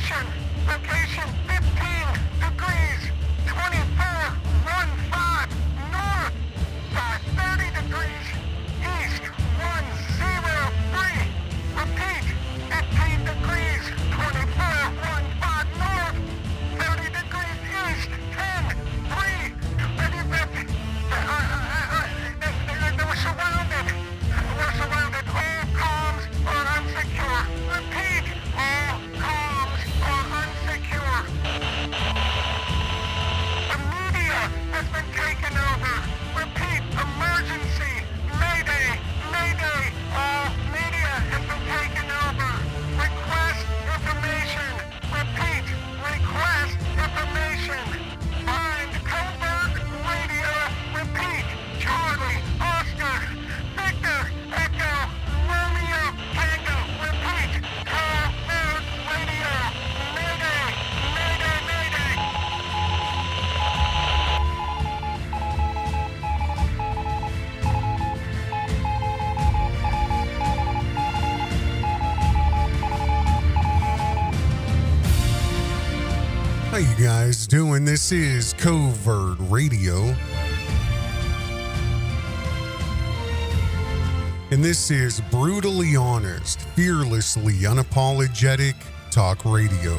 Location 15 degrees 2415 north by 30 degrees east 103. Repeat, 15 degrees 2415 north, 30 degrees east 10 3. They were surrounded. We're surrounded. All comms are unsecure. Repeat, all comms are unsecure. The media has been taken over. Repeat, emergency. Mayday, mayday. All media has been taken over. Request information. Repeat, request information. Find Covert Radio. Repeat, Charlie, Oscar, Victor, Echo, Romeo, Tango. Repeat, Covert Radio. Mayday, mayday, mayday. How you guys doing? This is Covert Radio. And this is brutally honest, fearlessly unapologetic talk radio.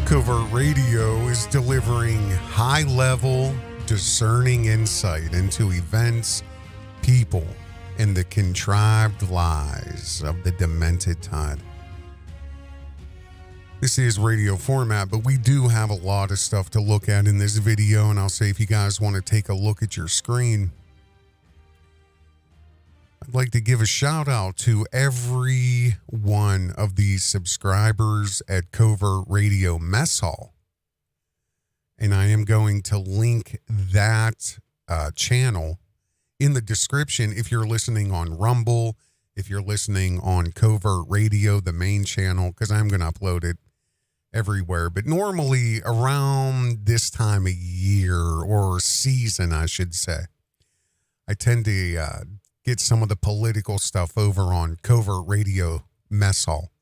Covert Radio is delivering high-level, discerning insight into events, people, and the contrived lies of the demented tide. This is radio format, but we do have a lot of stuff to look at in this video, and I'll say if you guys want to take a look at your screen, I'd like to give a shout out to every one of these subscribers at Covert Radio Mess Hall. And I am going to link that channel in the description if you're listening on Rumble, if you're listening on Covert Radio, the main channel, because I'm going to upload it everywhere. But normally around this time of year or season, I should say, I tend to get some of the political stuff over on Covert Radio Mess Hall.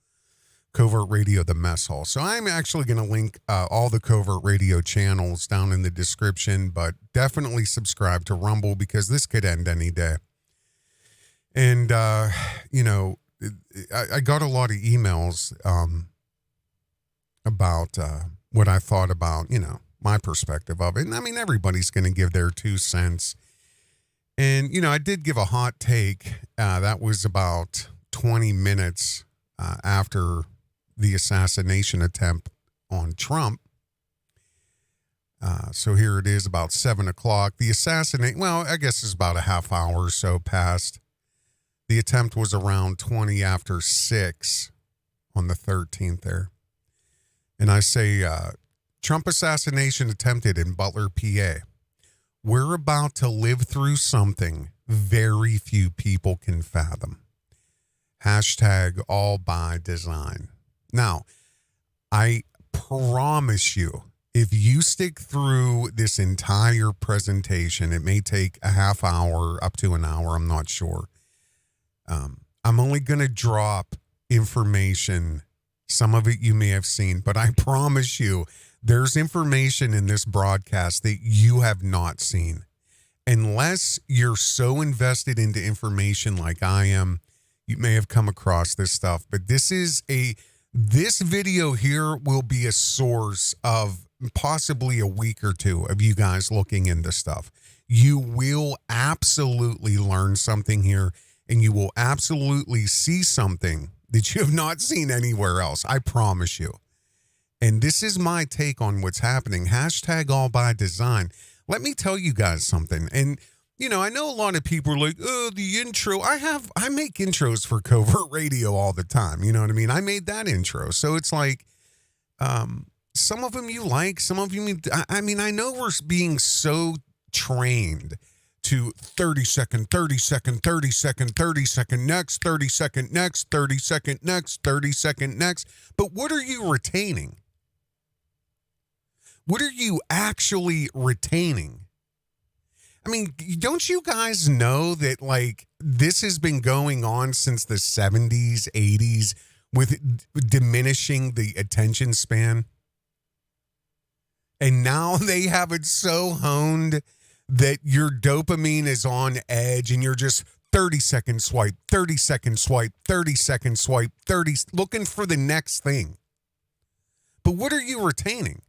Covert Radio, the Mess Hall. So I'm actually going to link all the Covert Radio channels down in the description, but definitely subscribe to Rumble because this could end any day. And, you know, I got a lot of emails about what I thought about, you know, my perspective of it. And I mean, everybody's going to give their 2 cents. And, you know, I did give a hot take. That was about 20 minutes after the assassination attempt on Trump. So here it is about 7 o'clock. Well, I guess it's about a half hour or so past. The attempt was around 20 after 6 on the 13th there. And I say, Trump assassination attempted in Butler, PA. We're about to live through something very few people can fathom. Hashtag all by design. Now, I promise you, if you stick through this entire presentation, it may take a half hour up to an hour, I'm not sure. I'm only going to drop information. Some of it you may have seen, but I promise you, there's information in this broadcast that you have not seen. Unless you're so invested into information like I am, you may have come across this stuff. But this video here will be a source of possibly a week or two of you guys looking into stuff. You will absolutely learn something here, and you will absolutely see something that you have not seen anywhere else. I promise you. And this is my take on what's happening. Hashtag all by design. Let me tell you guys something. And, you know, I know a lot of people are like, oh, the intro. I make intros for Covert Radio all the time. You know what I mean? I made that intro. So it's like, some of them you like, some of you, I mean, I know we're being so trained to 30-second, 30-second, 30-second, 30-second next, 30-second next, 30-second next, 30-second next. But what are you retaining? What are you actually retaining? I mean, don't you guys know that, like, this has been going on since the 70s, 80s with diminishing the attention span? And now they have it so honed that your dopamine is on edge and you're just 30-second swipe, 30-second swipe, 30-second swipe, looking for the next thing. But what are you retaining?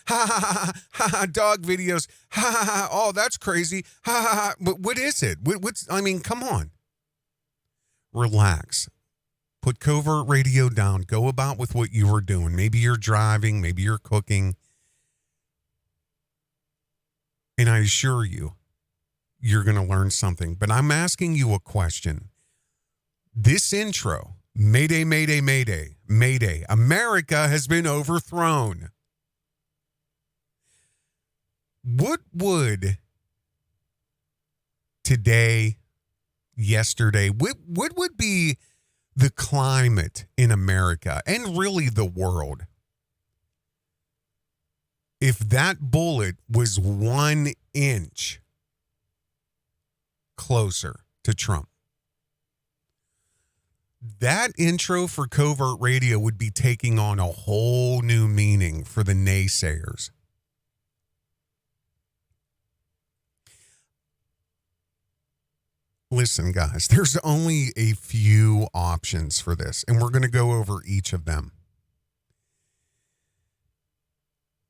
Ha ha ha ha ha, dog videos. Ha ha ha, oh, that's crazy. Ha ha ha. But what is it? I mean, come on. Relax. Put Covert Radio down. Go about with what you were doing. Maybe you're driving, maybe you're cooking. And I assure you, you're going to learn something. But I'm asking you a question. This intro, Mayday, Mayday, Mayday, Mayday, America has been overthrown. What would today, yesterday, what would be the climate in America and really the world if that bullet was 1 inch closer to Trump? That intro for Covert Radio would be taking on a whole new meaning for the naysayers. Listen, guys, there's only a few options for this, and we're going to go over each of them.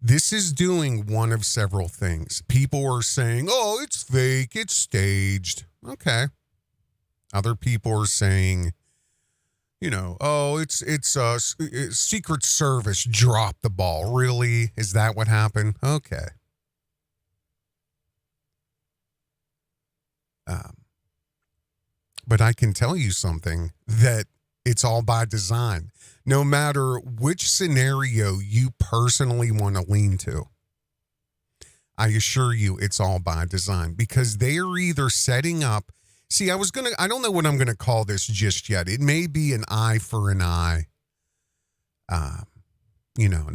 This is doing one of several things. People are saying, oh, it's fake, it's staged. Okay. Other people are saying, you know, oh, it's Secret Service dropped the ball. Really? Is that what happened? Okay. But I can tell you something, that it's all by design. No matter which scenario you personally want to lean to, I assure you it's all by design, because they are either setting up. See, I don't know what I'm going to call this just yet. It may be an eye for an eye, an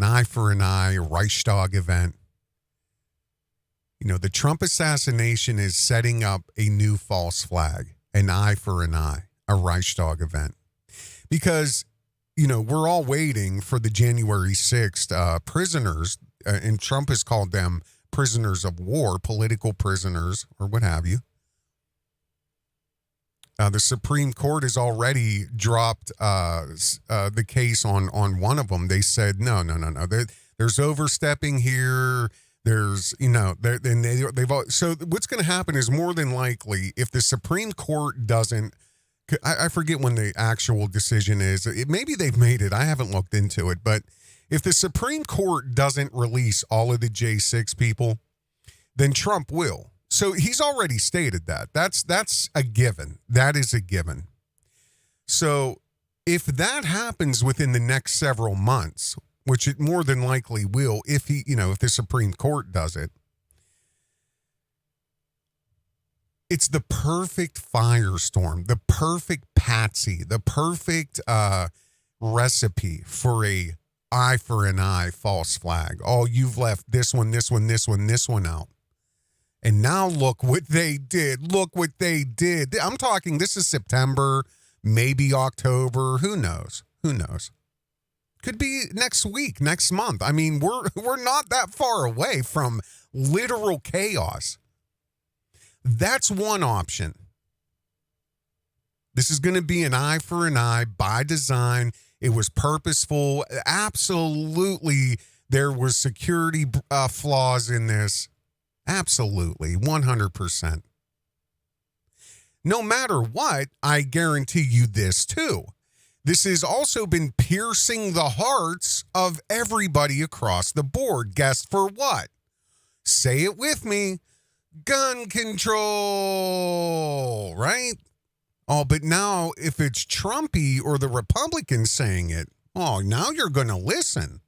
eye for an eye, a Reichstag event. You know, the Trump assassination is setting up a new false flag. An eye for an eye, a Reichstag event. Because, you know, we're all waiting for the January 6th prisoners, and Trump has called them prisoners of war, political prisoners, or what have you. The Supreme Court has already dropped the case on one of them. They said, no. There's overstepping here. There's, you know, so what's going to happen is, more than likely, if the Supreme Court doesn't, I forget when the actual decision is, maybe they've made it, I haven't looked into it, but if the Supreme Court doesn't release all of the J6 people, then Trump will. So he's already stated that. That's a given. That is a given. So if that happens within the next several months, which it more than likely will, if the Supreme Court does it, it's the perfect firestorm, the perfect patsy, the perfect recipe for a eye for an eye false flag. Oh, you've left this one out. And now look what they did. Look what they did. I'm talking, this is September, maybe October. Who knows? Could be next week, next month. I mean, we're not that far away from literal chaos. That's one option. This is going to be an eye for an eye by design. It was purposeful. Absolutely, there was security flaws in this. Absolutely, 100%. No matter what, I guarantee you this too. This has also been piercing the hearts of everybody across the board. Guess for what? Say it with me. Gun control, right? Oh, but now if it's Trumpy or the Republicans saying it, oh, now you're going to listen.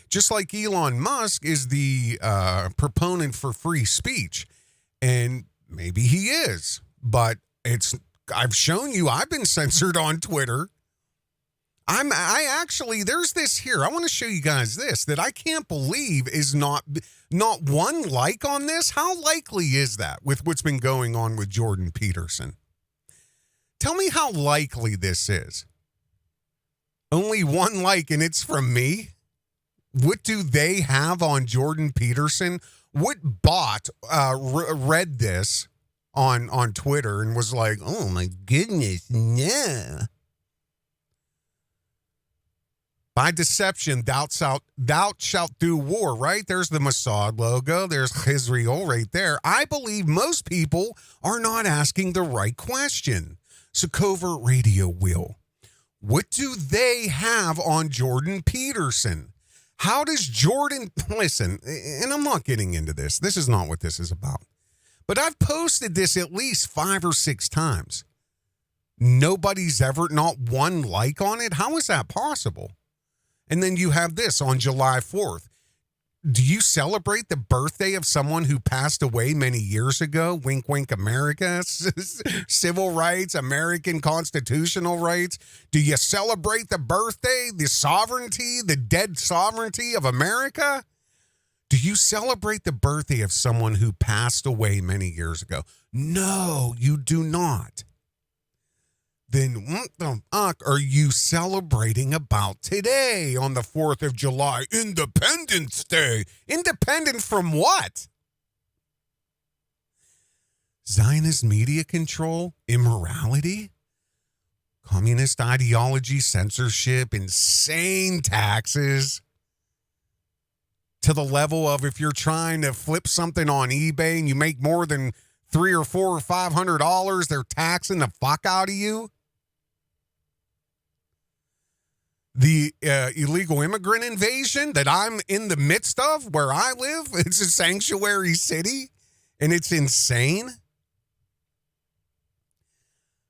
Just like Elon Musk is the proponent for free speech. And maybe he is, but I've shown you I've been censored on Twitter. There's this here. I want to show you guys this that I can't believe is not one like on this. How likely is that with what's been going on with Jordan Peterson? Tell me how likely this is. Only one like, and it's from me. What do they have on Jordan Peterson? What bot read this on Twitter and was like, oh my goodness, no. By deception, thou shalt do war, right? There's the Mossad logo. There's Israel right there. I believe most people are not asking the right question. So Covert Radio will. What do they have on Jordan Peterson? How does Jordan, listen, and I'm not getting into this. This is not what this is about. But I've posted this at least 5 or 6 times. Nobody's ever, not one like on it. How is that possible? And then you have this on July 4th. Do you celebrate the birthday of someone who passed away many years ago? Wink, wink, America. Civil rights, American constitutional rights. Do you celebrate the birthday, the sovereignty, the dead sovereignty of America? Do you celebrate the birthday of someone who passed away many years ago? No, you do not. Then what the fuck are you celebrating about today on the 4th of July? Independence Day. Independent from what? Zionist media control? Immorality? Communist ideology, censorship, insane taxes? To the level of if you're trying to flip something on eBay and you make more than $300 or $400 or $500, they're taxing the fuck out of you? The illegal immigrant invasion that I'm in the midst of where I live, it's a sanctuary city, and it's insane.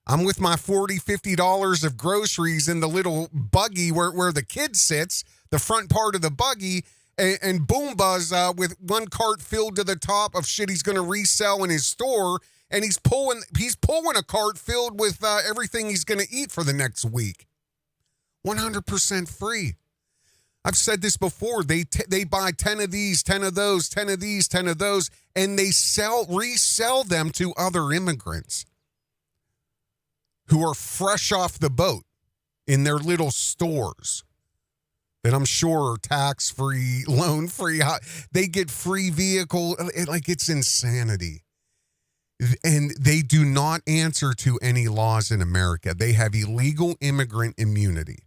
I'm with my $40, $50 of groceries in the little buggy where the kid sits, the front part of the buggy, and Boomba's with one cart filled to the top of shit he's going to resell in his store, and he's pulling a cart filled with everything he's going to eat for the next week. 100% free. I've said this before. They buy 10 of these, 10 of those, 10 of these, 10 of those, and they resell them to other immigrants who are fresh off the boat in their little stores that I'm sure are tax-free, loan-free. They get free vehicle. Like, it's insanity. And they do not answer to any laws in America. They have illegal immigrant immunity.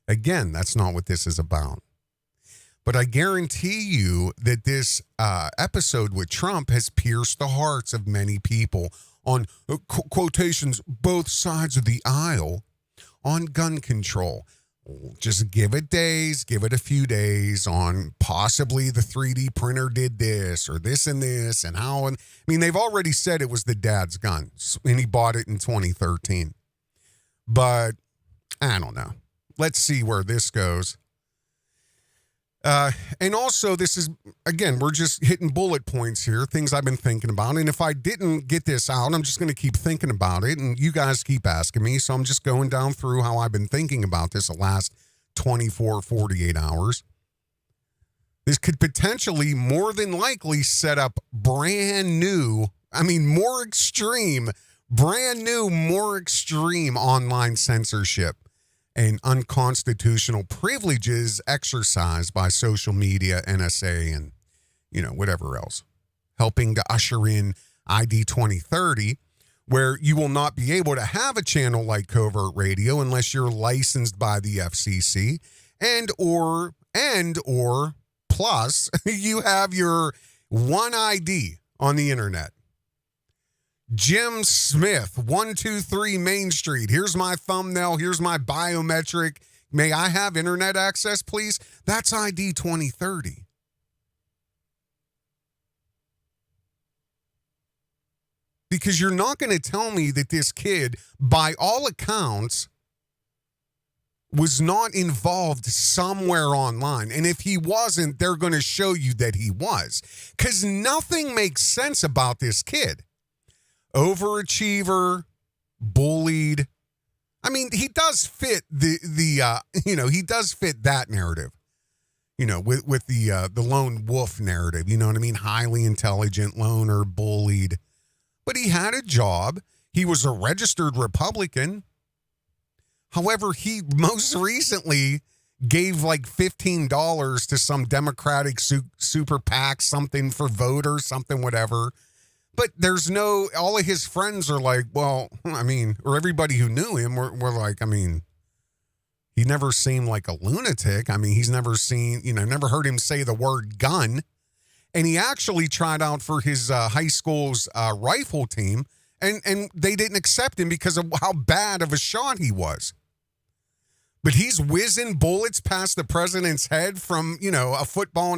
Again, that's not what this is about. But I guarantee you that this episode with Trump has pierced the hearts of many people on quotations, both sides of the aisle, on gun control. Just give it days, give it a few days on possibly the 3D printer did this or this and this and how. And I mean, they've already said it was the dad's gun and he bought it in 2013. But I don't know. Let's see where this goes. And also, this is, again, we're just hitting bullet points here, things I've been thinking about. And if I didn't get this out, I'm just going to keep thinking about it. And you guys keep asking me. So I'm just going down through how I've been thinking about this the last 24, 48 hours. This could potentially, more than likely, set up brand new, more extreme online censorship and unconstitutional privileges exercised by social media, NSA, and, whatever else, helping to usher in ID 2030, where you will not be able to have a channel like Covert Radio unless you're licensed by the FCC, and or plus you have your one ID on the internet. Jim Smith, 123 Main Street. Here's my thumbnail. Here's my biometric. May I have internet access, please? That's ID 2030. Because you're not going to tell me that this kid, by all accounts, was not involved somewhere online. And if he wasn't, they're going to show you that he was. Because nothing makes sense about this kid. Overachiever, bullied. I mean, he does fit he does fit that narrative. With the lone wolf narrative, you know what I mean? Highly intelligent, loner, bullied. But he had a job. He was a registered Republican. However, he most recently gave like $15 to some Democratic super PAC, something for voters, something, whatever. But there's all of his friends are like, well, I mean, or everybody who knew him were like, I mean, he never seemed like a lunatic. I mean, he's never never heard him say the word gun. And he actually tried out for his high school's rifle team, and they didn't accept him because of how bad of a shot he was. But he's whizzing bullets past the president's head from, a football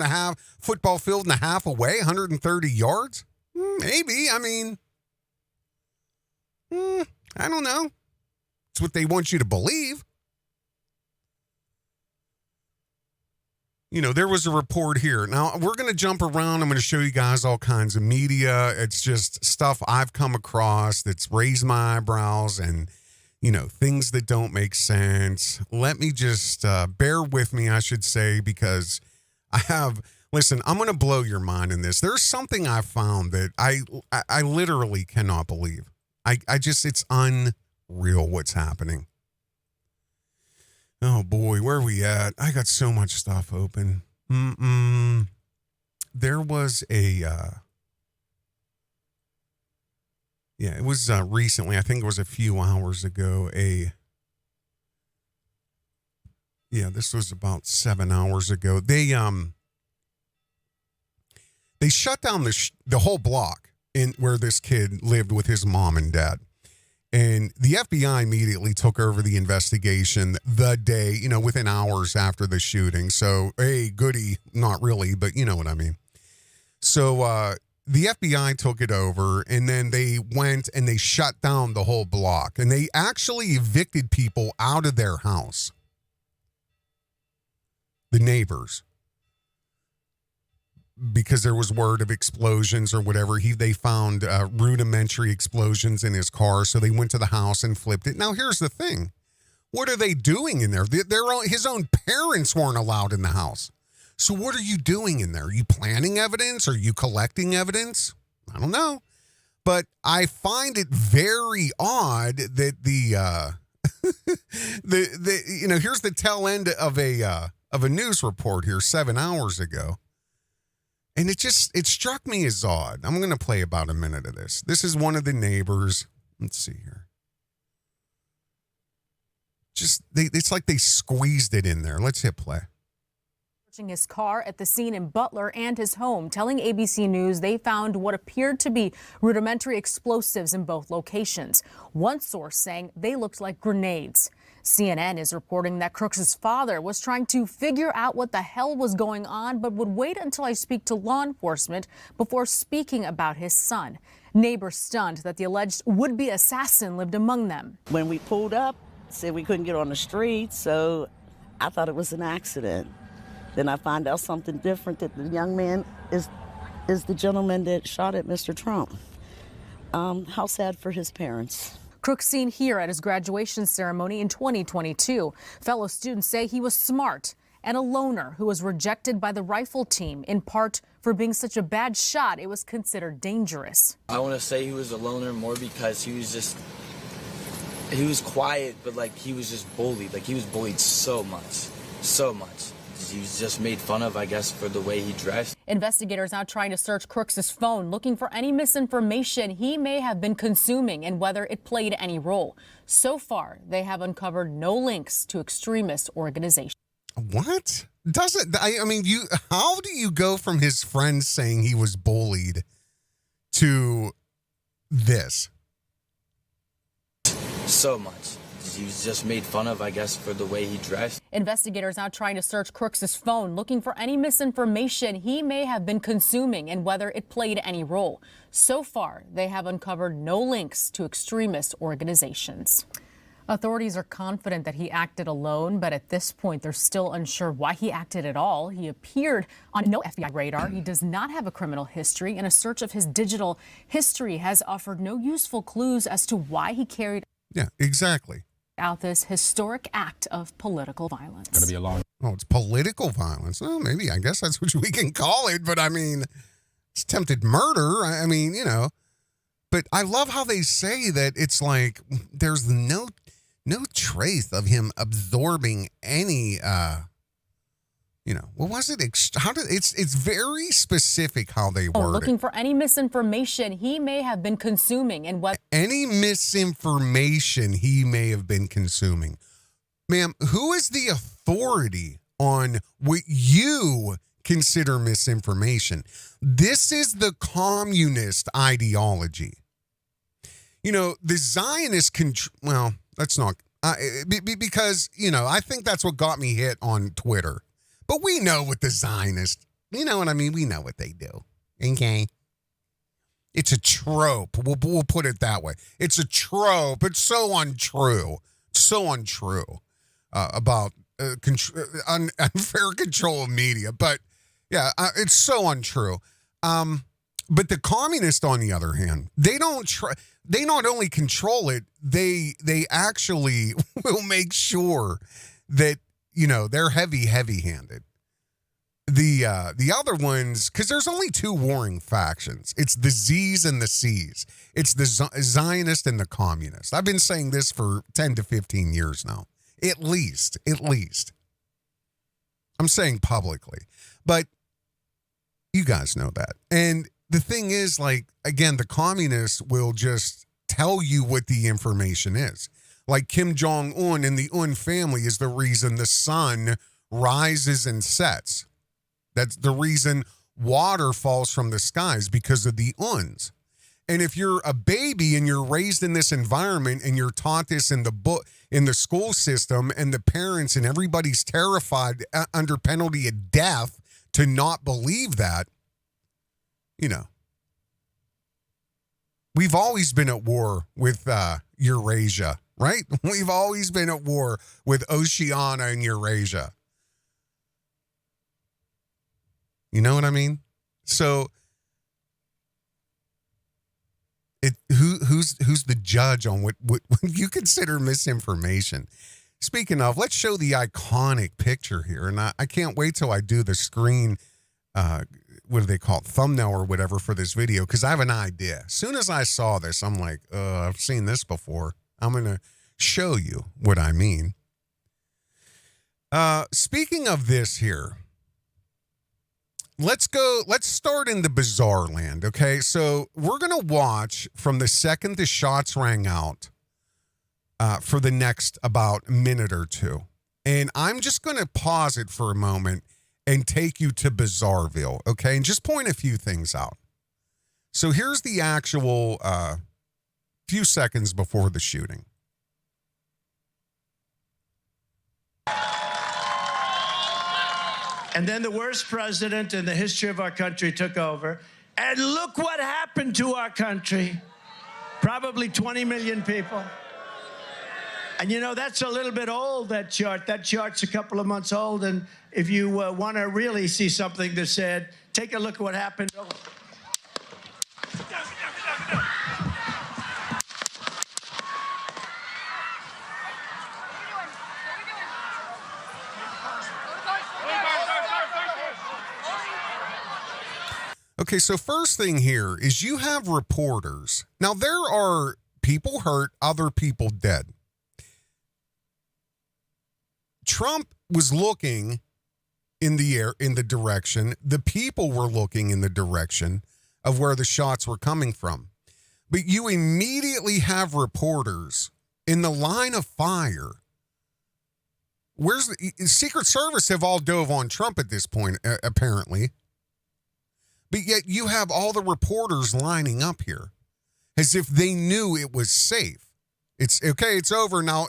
field and a half away, 130 yards. Maybe. I mean, I don't know. It's what they want you to believe. There was a report here. Now, we're going to jump around. I'm going to show you guys all kinds of media. It's just stuff I've come across that's raised my eyebrows and, things that don't make sense. Let me just bear with me, I should say, because listen, I'm going to blow your mind in this. There's something I found that I literally cannot believe. It's unreal what's happening. Oh boy, where are we at? I got so much stuff open. There was it was recently, I think it was a few hours ago, this was about 7 hours ago. They shut down the whole block in where this kid lived with his mom and dad. And the FBI immediately took over the investigation the day, within hours after the shooting. So, hey, goody, not really, but you know what I mean. So the FBI took it over, and then they went and they shut down the whole block. And they actually evicted people out of their house. The neighbors. Because there was word of explosions or whatever. They found rudimentary explosions in his car, so they went to the house and flipped it. Now, here's the thing. What are they doing in there? His own parents weren't allowed in the house. So what are you doing in there? Are you planting evidence? Are you collecting evidence? I don't know. But I find it very odd that here's the tail end of a news report here 7 hours ago. And it struck me as odd. I'm going to play about a minute of this. This is one of the neighbors. Let's see here. It's like they squeezed it in there. Let's hit play. Searching his car at the scene in Butler and his home, telling ABC News they found what appeared to be rudimentary explosives in both locations. One source saying they looked like grenades. CNN is reporting that Crooks' father was trying to figure out what the hell was going on, but would wait until I speak to law enforcement before speaking about his son. Neighbors stunned that the alleged would-be assassin lived among them. When we pulled up, said we couldn't get on the street, so I thought it was an accident. Then I find out something different, that the young man is the gentleman that shot at Mr. Trump. How sad for his parents. Crooks seen here at his graduation ceremony in 2022. Fellow students say he was smart and a loner who was rejected by the rifle team, in part for being such a bad shot it was considered dangerous. I want to say he was a loner more because he was quiet, but he was just bullied. He was bullied so much. He was just made fun of, I guess, for the way he dressed. Investigators now trying to search Crooks' phone, looking for any misinformation he may have been consuming and whether it played any role. So far, they have uncovered no links to extremist organizations. What? How do you go from his friends saying he was bullied to this? So much. He was just made fun of, I guess, for the way he dressed. Investigators now trying to search Crooks' phone, looking for any misinformation he may have been consuming and whether it played any role. So far, they have uncovered no links to extremist organizations. Authorities are confident that he acted alone, but at this point, they're still unsure why he acted at all. He appeared on no FBI radar. He does not have a criminal history, and a search of his digital history has offered no useful clues as to why he carried out this historic act of political violence. It's going to be a long. Oh, it's political violence. Well, maybe, I guess that's what we can call it, but I mean, it's attempted murder. I mean, you know, but I love how they say that it's like there's no trace of him absorbing any, you know, what was it? It's very specific how they word Looking it. for any misinformation he may have been consuming and what. Any misinformation he may have been consuming. Ma'am, who is the authority on what you consider misinformation? This is the communist ideology. You know, the Zionist, well, that's not, because, you know, I think that's what got me hit on Twitter. But we know what the Zionists, you know what I mean? We know what they do. Okay? It's a trope. We'll put it that way. It's a trope. It's so untrue. So untrue about unfair control of media. But, yeah, it's so untrue. But the communists, on the other hand, they not only control it, they actually will make sure that, you know, they're heavy-handed. The other ones, because there's only two warring factions. It's the Z's and the C's. It's the Zionist and the communist. I've been saying this for 10 to 15 years now. At least. I'm saying publicly. But you guys know that. And the thing is, like, again, the communists will just tell you what the information is. Like Kim Jong-un and the Un family is the reason the sun rises and sets. That's the reason water falls from the skies, because of the Uns. And if you're a baby and you're raised in this environment and you're taught this in the book, in the school system, and the parents and everybody's terrified under penalty of death to not believe that, you know, we've always been at war with Eurasia, right? We've always been at war with Oceania and Eurasia. You know what I mean? So, who's the judge on what you consider misinformation? Speaking of, let's show the iconic picture here, and I can't wait till I do the screen. What do they call it? Thumbnail or whatever for this video, because I have an idea. As soon as I saw this, I'm like, I've seen this before. I'm going to show you what I mean. Speaking of this here, let's start in the bizarre land, okay? So we're going to watch from the second the shots rang out for the next about minute or two. And I'm just going to pause it for a moment and take you to Bizarreville, okay? And just point a few things out. So here's the actual few seconds before the shooting. And then the worst president in the history of our country took over. And look what happened to our country. Probably 20 million people. And you know, that's a little bit old, that chart. That chart's a couple of months old. And if you want to really see something that said, take a look at what happened. Okay, so first thing here is you have reporters. Now, there are people hurt, other people dead. Trump was looking in the air, in the direction. The people were looking in the direction of where the shots were coming from. But you immediately have reporters in the line of fire. Where's the Secret Service have all dove on Trump at this point, apparently. But yet you have all the reporters lining up here as if they knew it was safe. It's okay. It's over now.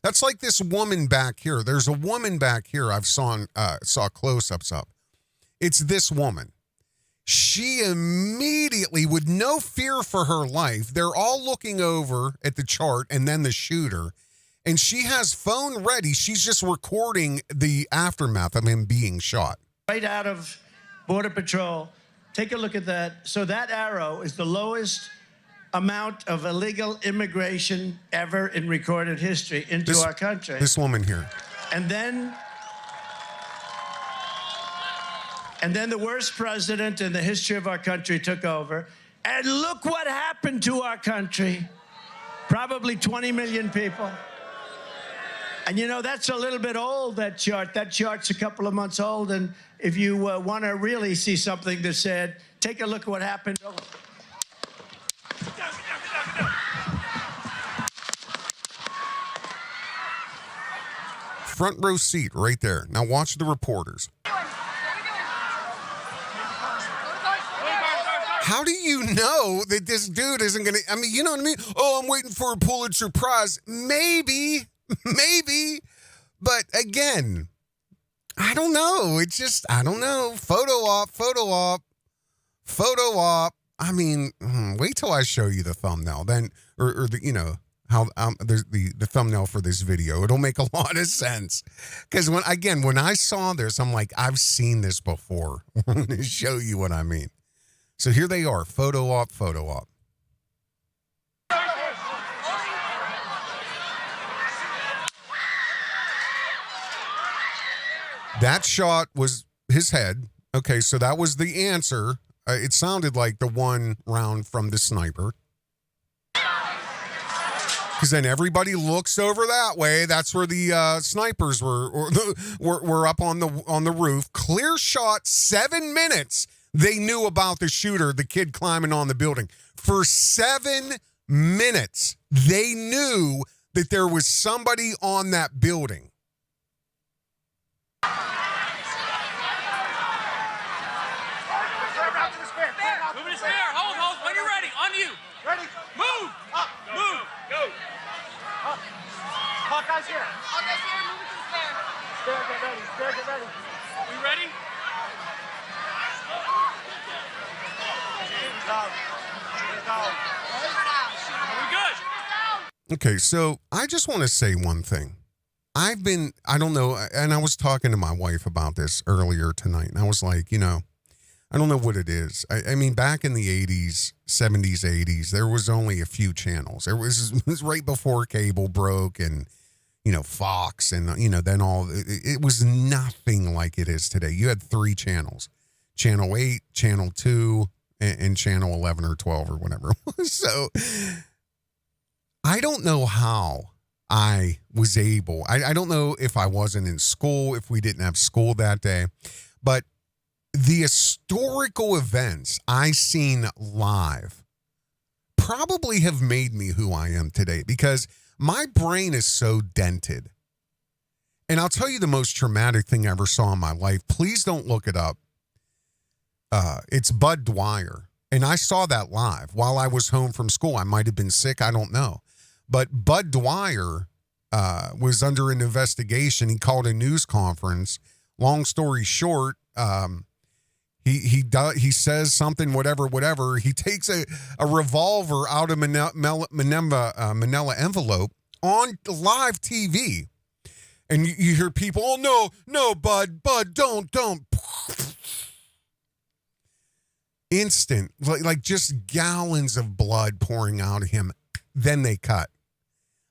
That's like this woman back here. There's a woman back here I've saw close-ups of. It's this woman. She immediately, with no fear for her life, they're all looking over at the chart and then the shooter, and she has phone ready. She's just recording the aftermath of him being shot. Right out of Border Patrol. Take a look at that. So that arrow is the lowest amount of illegal immigration ever in recorded history into our country. This woman here. And then the worst president in the history of our country took over. And look what happened to our country. Probably 20 million people. And you know, that's a little bit old, that chart. That chart's a couple of months old. And if you want to really see something that's said, take a look at what happened. Front row seat right there. Now watch the reporters. How do you know that this dude isn't going to, I mean, you know what I mean? Oh, I'm waiting for a Pulitzer Prize. Maybe. But again, I don't know. It's just, I don't know. Photo op. I mean, wait till I show you the thumbnail. Then, or the, you know, how the thumbnail for this video. It'll make a lot of sense. Because when I saw this, I'm like, I've seen this before. I'm going to show you what I mean. So here they are, photo op. That shot was his head. Okay, so that was the answer. It sounded like the one round from the sniper. Because then everybody looks over that way. That's where the snipers were up on the roof. Clear shot, 7 minutes. They knew about the shooter, the kid climbing on the building. For 7 minutes, they knew that there was somebody on that building. Moving to spare. Hold. When you're ready. On you. Ready. Move. Up. Move. Go. Up. Hawkeye's here. Moving to the spare. Spare, get ready. We ready? Okay, so I just want to say one thing. I don't know, and I was talking to my wife about this earlier tonight, and I was like, you know, I don't know what it is. I mean, back in the 80s, 70s, 80s, there was only a few channels. It was right before cable broke and, you know, Fox and, you know, then it was nothing like it is today. You had 3 channels, Channel 8, Channel 2, and Channel 11 or 12 or whatever it was. So I don't know how I was able. I don't know if I wasn't in school, if we didn't have school that day, but the historical events I seen live probably have made me who I am today because my brain is so dented. And I'll tell you the most traumatic thing I ever saw in my life. Please don't look it up. It's Bud Dwyer. And I saw that live while I was home from school. I might have been sick. I don't know. But Bud Dwyer was under an investigation. He called a news conference. Long story short, he says something, whatever. He takes a revolver out of manila envelope on live TV. And you hear people, oh, no, Bud, don't. Instant, like just gallons of blood pouring out of him. Then they cut.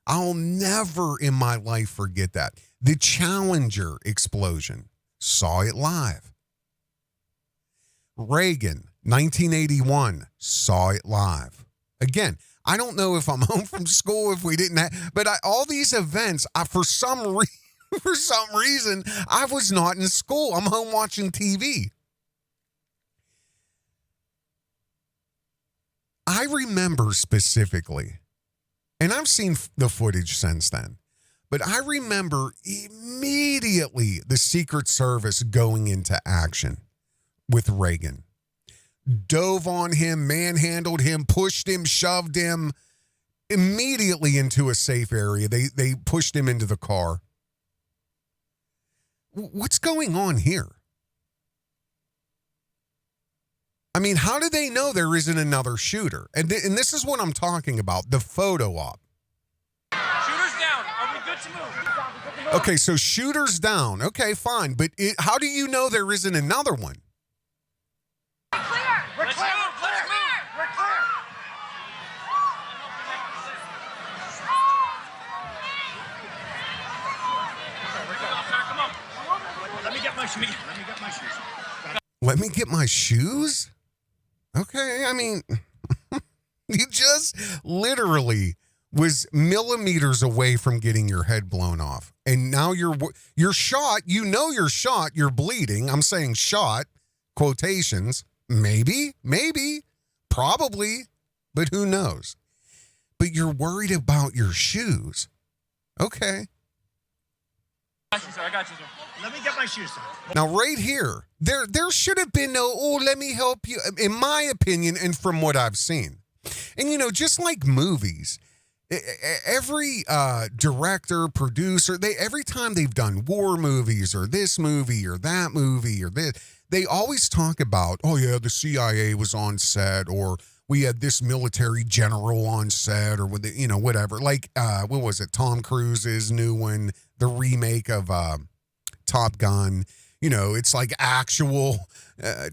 I'll never in my life forget that. The Challenger explosion. Saw it live. Reagan, 1981. Saw it live. Again, I don't know if I'm home from school, if we didn't have, but all these events, for some reason, I was not in school. I'm home watching TV. I remember specifically, and I've seen the footage since then, but I remember immediately the Secret Service going into action with Reagan. Dove on him, manhandled him, pushed him, shoved him immediately into a safe area. They pushed him into the car. What's going on here? I mean, how do they know there isn't another shooter? And this is what I'm talking about, the photo op. Shooter's down. Are we good to move? Okay, so shooter's down. Okay, fine. But how do you know there isn't another one? We're clear. We're clear. We're clear. Come on. Let me get my shoes. Let me get my shoes? Okay, I mean, you just literally was millimeters away from getting your head blown off. And now you're shot. You know you're shot. You're bleeding. I'm saying shot, quotations. Maybe, probably, but who knows? But you're worried about your shoes. Okay. I got you, sir. Let me get my shoes, sir. Now, right here, there should have been no, let me help you, in my opinion, and from what I've seen. And, you know, just like movies, every director, producer, every time they've done war movies or this movie or that movie or this, they always talk about, oh, yeah, the CIA was on set, or we had this military general on set, or whatever. Like, what was it? Tom Cruise's new one, the remake of Top Gun. You know, it's like actual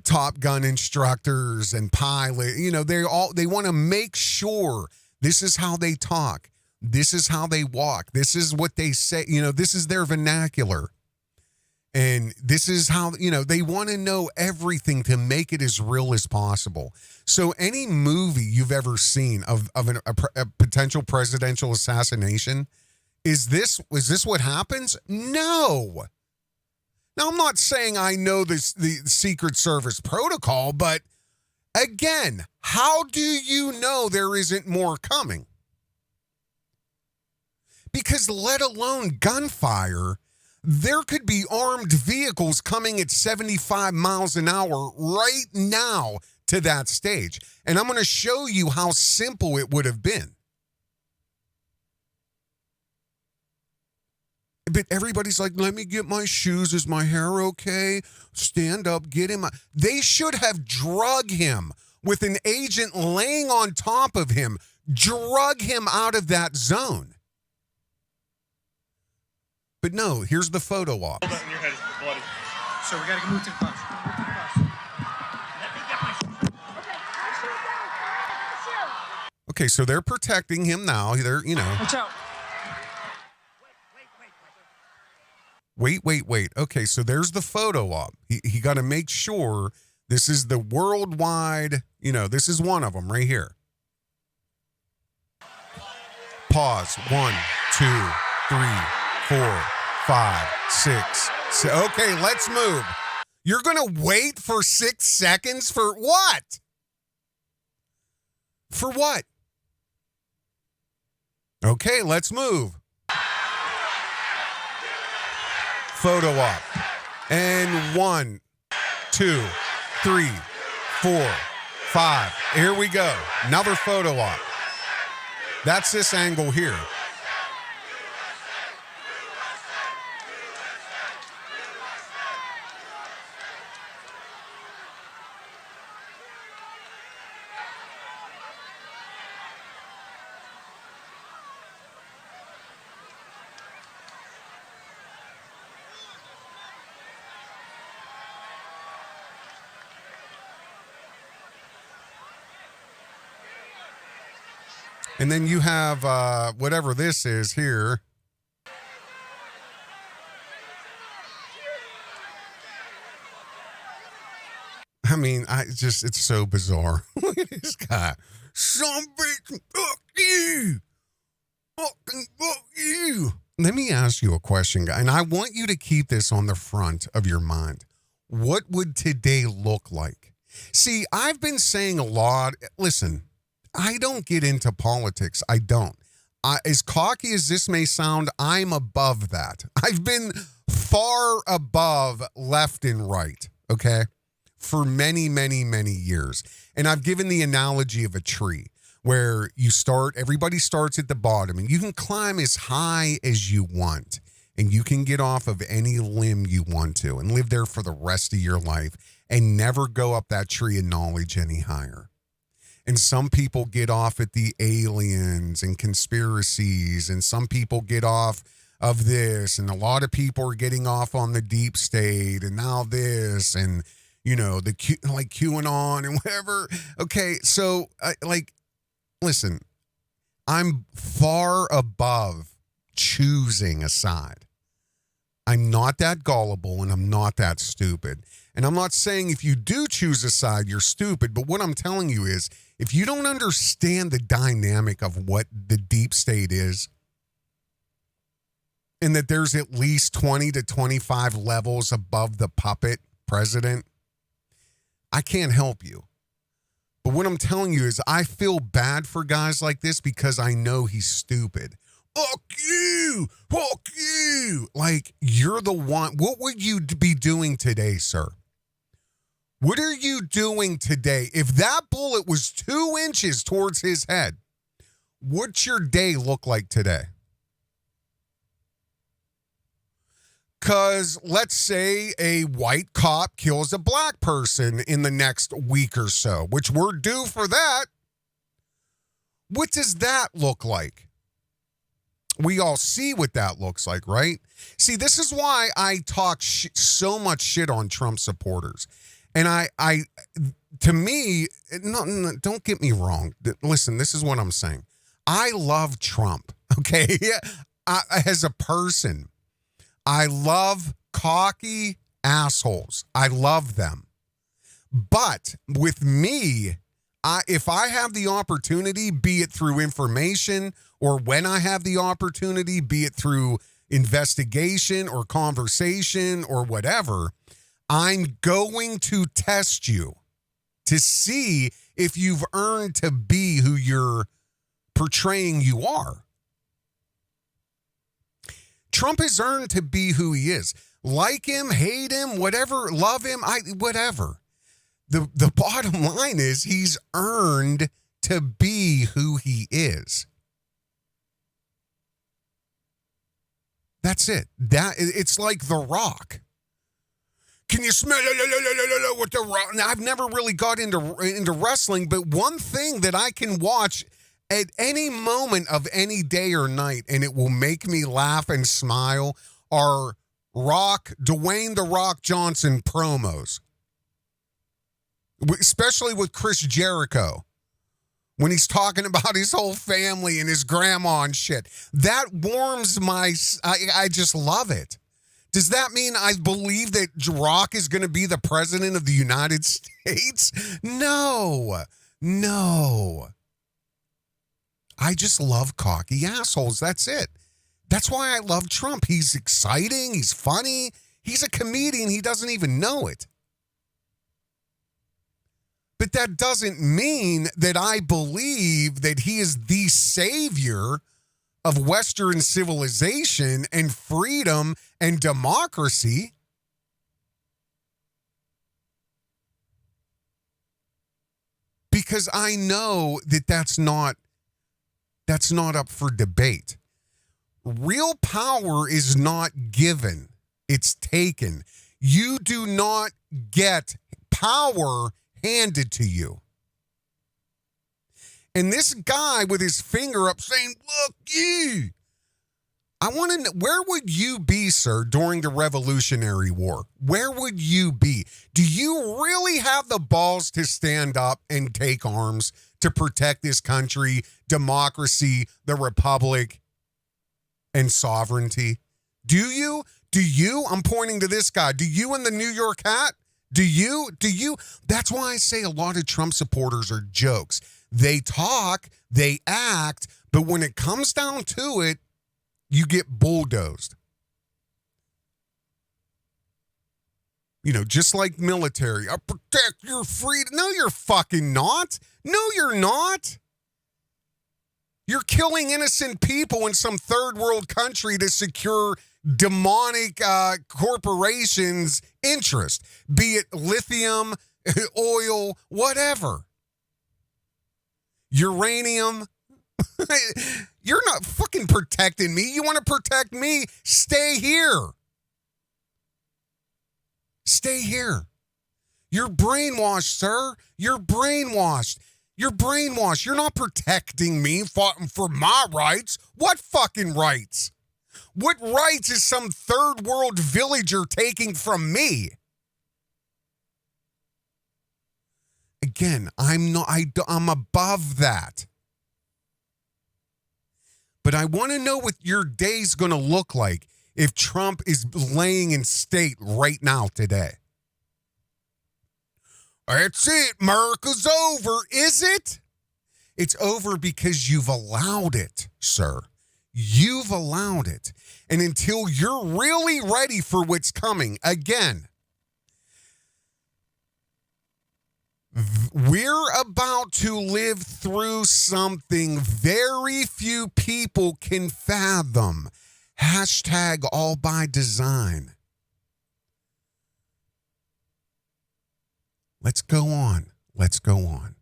Top Gun instructors and pilot. You know, they want to make sure this is how they talk. This is how they walk. This is what they say. You know, this is their vernacular. And this is how, you know, they want to know everything to make it as real as possible. So any movie you've ever seen of a potential presidential assassination, is this what happens? No. Now, I'm not saying I know the Secret Service protocol, but again, how do you know there isn't more coming? Because let alone gunfire, there could be armed vehicles coming at 75 miles an hour right now to that stage. And I'm going to show you how simple it would have been. But everybody's like, let me get my shoes. Is my hair okay? Stand up, get him. They should have drug him with an agent laying on top of him, drug him out of that zone. But no, here's the photo op. Hold on, your head is bloody. So we got to move to the bus. Let me get my shoes. Okay, so they're protecting him now. They're, you know. Watch out. Wait. Okay, so there's the photo op. He got to make sure this is the worldwide, you know, this is one of them right here. Pause. 1, 2, 3, 4, 5, 6. Okay, let's move. You're going to wait for 6 seconds for what? For what? Okay, let's move. Photo op. And 1, 2, 3, 4, 5. Here we go. Another photo op. That's this angle here. And then you have whatever this is here. I mean, it's so bizarre. Look at this guy. Some bitch, fuck you. Fucking fuck you. Let me ask you a question, guy, and I want you to keep this on the front of your mind. What would today look like? See, I've been saying a lot. Listen, I don't get into politics. I don't. As cocky as this may sound, I'm above that. I've been far above left and right, okay, for many, many, many years. And I've given the analogy of a tree where everybody starts at the bottom, and you can climb as high as you want, and you can get off of any limb you want to and live there for the rest of your life and never go up that tree of knowledge any higher. And some people get off at the aliens and conspiracies, and some people get off of this, and a lot of people are getting off on the deep state, and now this, and the QAnon and whatever. Okay, so listen, I'm far above choosing a side. I'm not that gullible, and I'm not that stupid. And I'm not saying if you do choose a side, you're stupid, but what I'm telling you is, if you don't understand the dynamic of what the deep state is, and that there's at least 20 to 25 levels above the puppet president, I can't help you. But what I'm telling you is, I feel bad for guys like this because I know he's stupid. Fuck you! Fuck you! Like, you're the one. What would you be doing today, sir? What are you doing today? If that bullet was 2 inches towards his head, what's your day look like today? Because let's say a white cop kills a black person in the next week or so, which we're due for that. What does that look like? We all see what that looks like, right? See, this is why I talk so much shit on Trump supporters. And to me, no, don't get me wrong. Listen, this is what I'm saying. I love Trump, okay? As a person, I love cocky assholes. I love them. But with me, if I have the opportunity, be it through information, or when I have the opportunity, be it through investigation or conversation or whatever, I'm going to test you to see if you've earned to be who you're portraying you are. Trump has earned to be who he is. Like him, hate him, whatever, love him, whatever. The bottom line is, he's earned to be who he is. That's it. It's like The Rock. Can you smell what The Rock? Now, I've never really got into wrestling, but one thing that I can watch at any moment of any day or night, and it will make me laugh and smile, are Dwayne The Rock Johnson promos. Especially with Chris Jericho, when he's talking about his whole family and his grandma and shit. That warms I just love it. Does that mean I believe that Rock is going to be the president of the United States? No. I just love cocky assholes. That's it. That's why I love Trump. He's exciting. He's funny. He's a comedian. He doesn't even know it. But that doesn't mean that I believe that he is the savior of Western civilization and freedom and democracy. Because I know that that's not up for debate. Real power is not given. It's taken. You do not get power handed to you. And this guy with his finger up saying, look, you. I want to know, where would you be, sir, during the Revolutionary War? Where would you be? Do you really have the balls to stand up and take arms to protect this country, democracy, the republic, and sovereignty? Do you? I'm pointing to this guy. Do you in the New York hat? Do you? That's why I say a lot of Trump supporters are jokes. They talk, they act, but when it comes down to it, you get bulldozed. Just like military. I protect your freedom. No, you're fucking not. No, you're not. You're killing innocent people in some third world country to secure demonic corporations' interest, be it lithium, oil, whatever. Uranium. You're not fucking protecting me. You want to protect me? Stay here. Stay here. You're brainwashed, sir. You're brainwashed. You're brainwashed. You're not protecting me for my rights. What fucking rights? What rights is some third world villager taking from me? Again, I'm above that. But I want to know what your day's going to look like if Trump is laying in state right now today. That's it. America's over. Is it? It's over because you've allowed it, sir. You've allowed it. And until you're really ready for what's coming, again, we're about to live through something very few people can fathom. Hashtag all by design. Let's go on. Let's go on.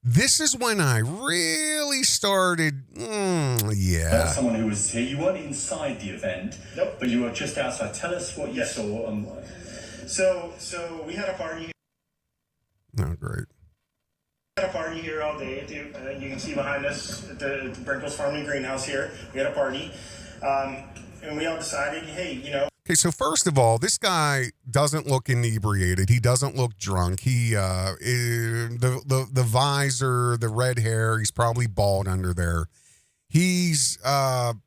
This is when I really started, Someone who was here. You weren't inside the event, nope, but you were just outside. Tell us what you saw and why. So we had a party. Oh, great. We had a party here all day. You can see behind us at the Brinkles Farm and Greenhouse here. We had a party. And we all decided, hey, Okay, so first of all, this guy doesn't look inebriated. He doesn't look drunk. He, the visor, the red hair, he's probably bald under there. He's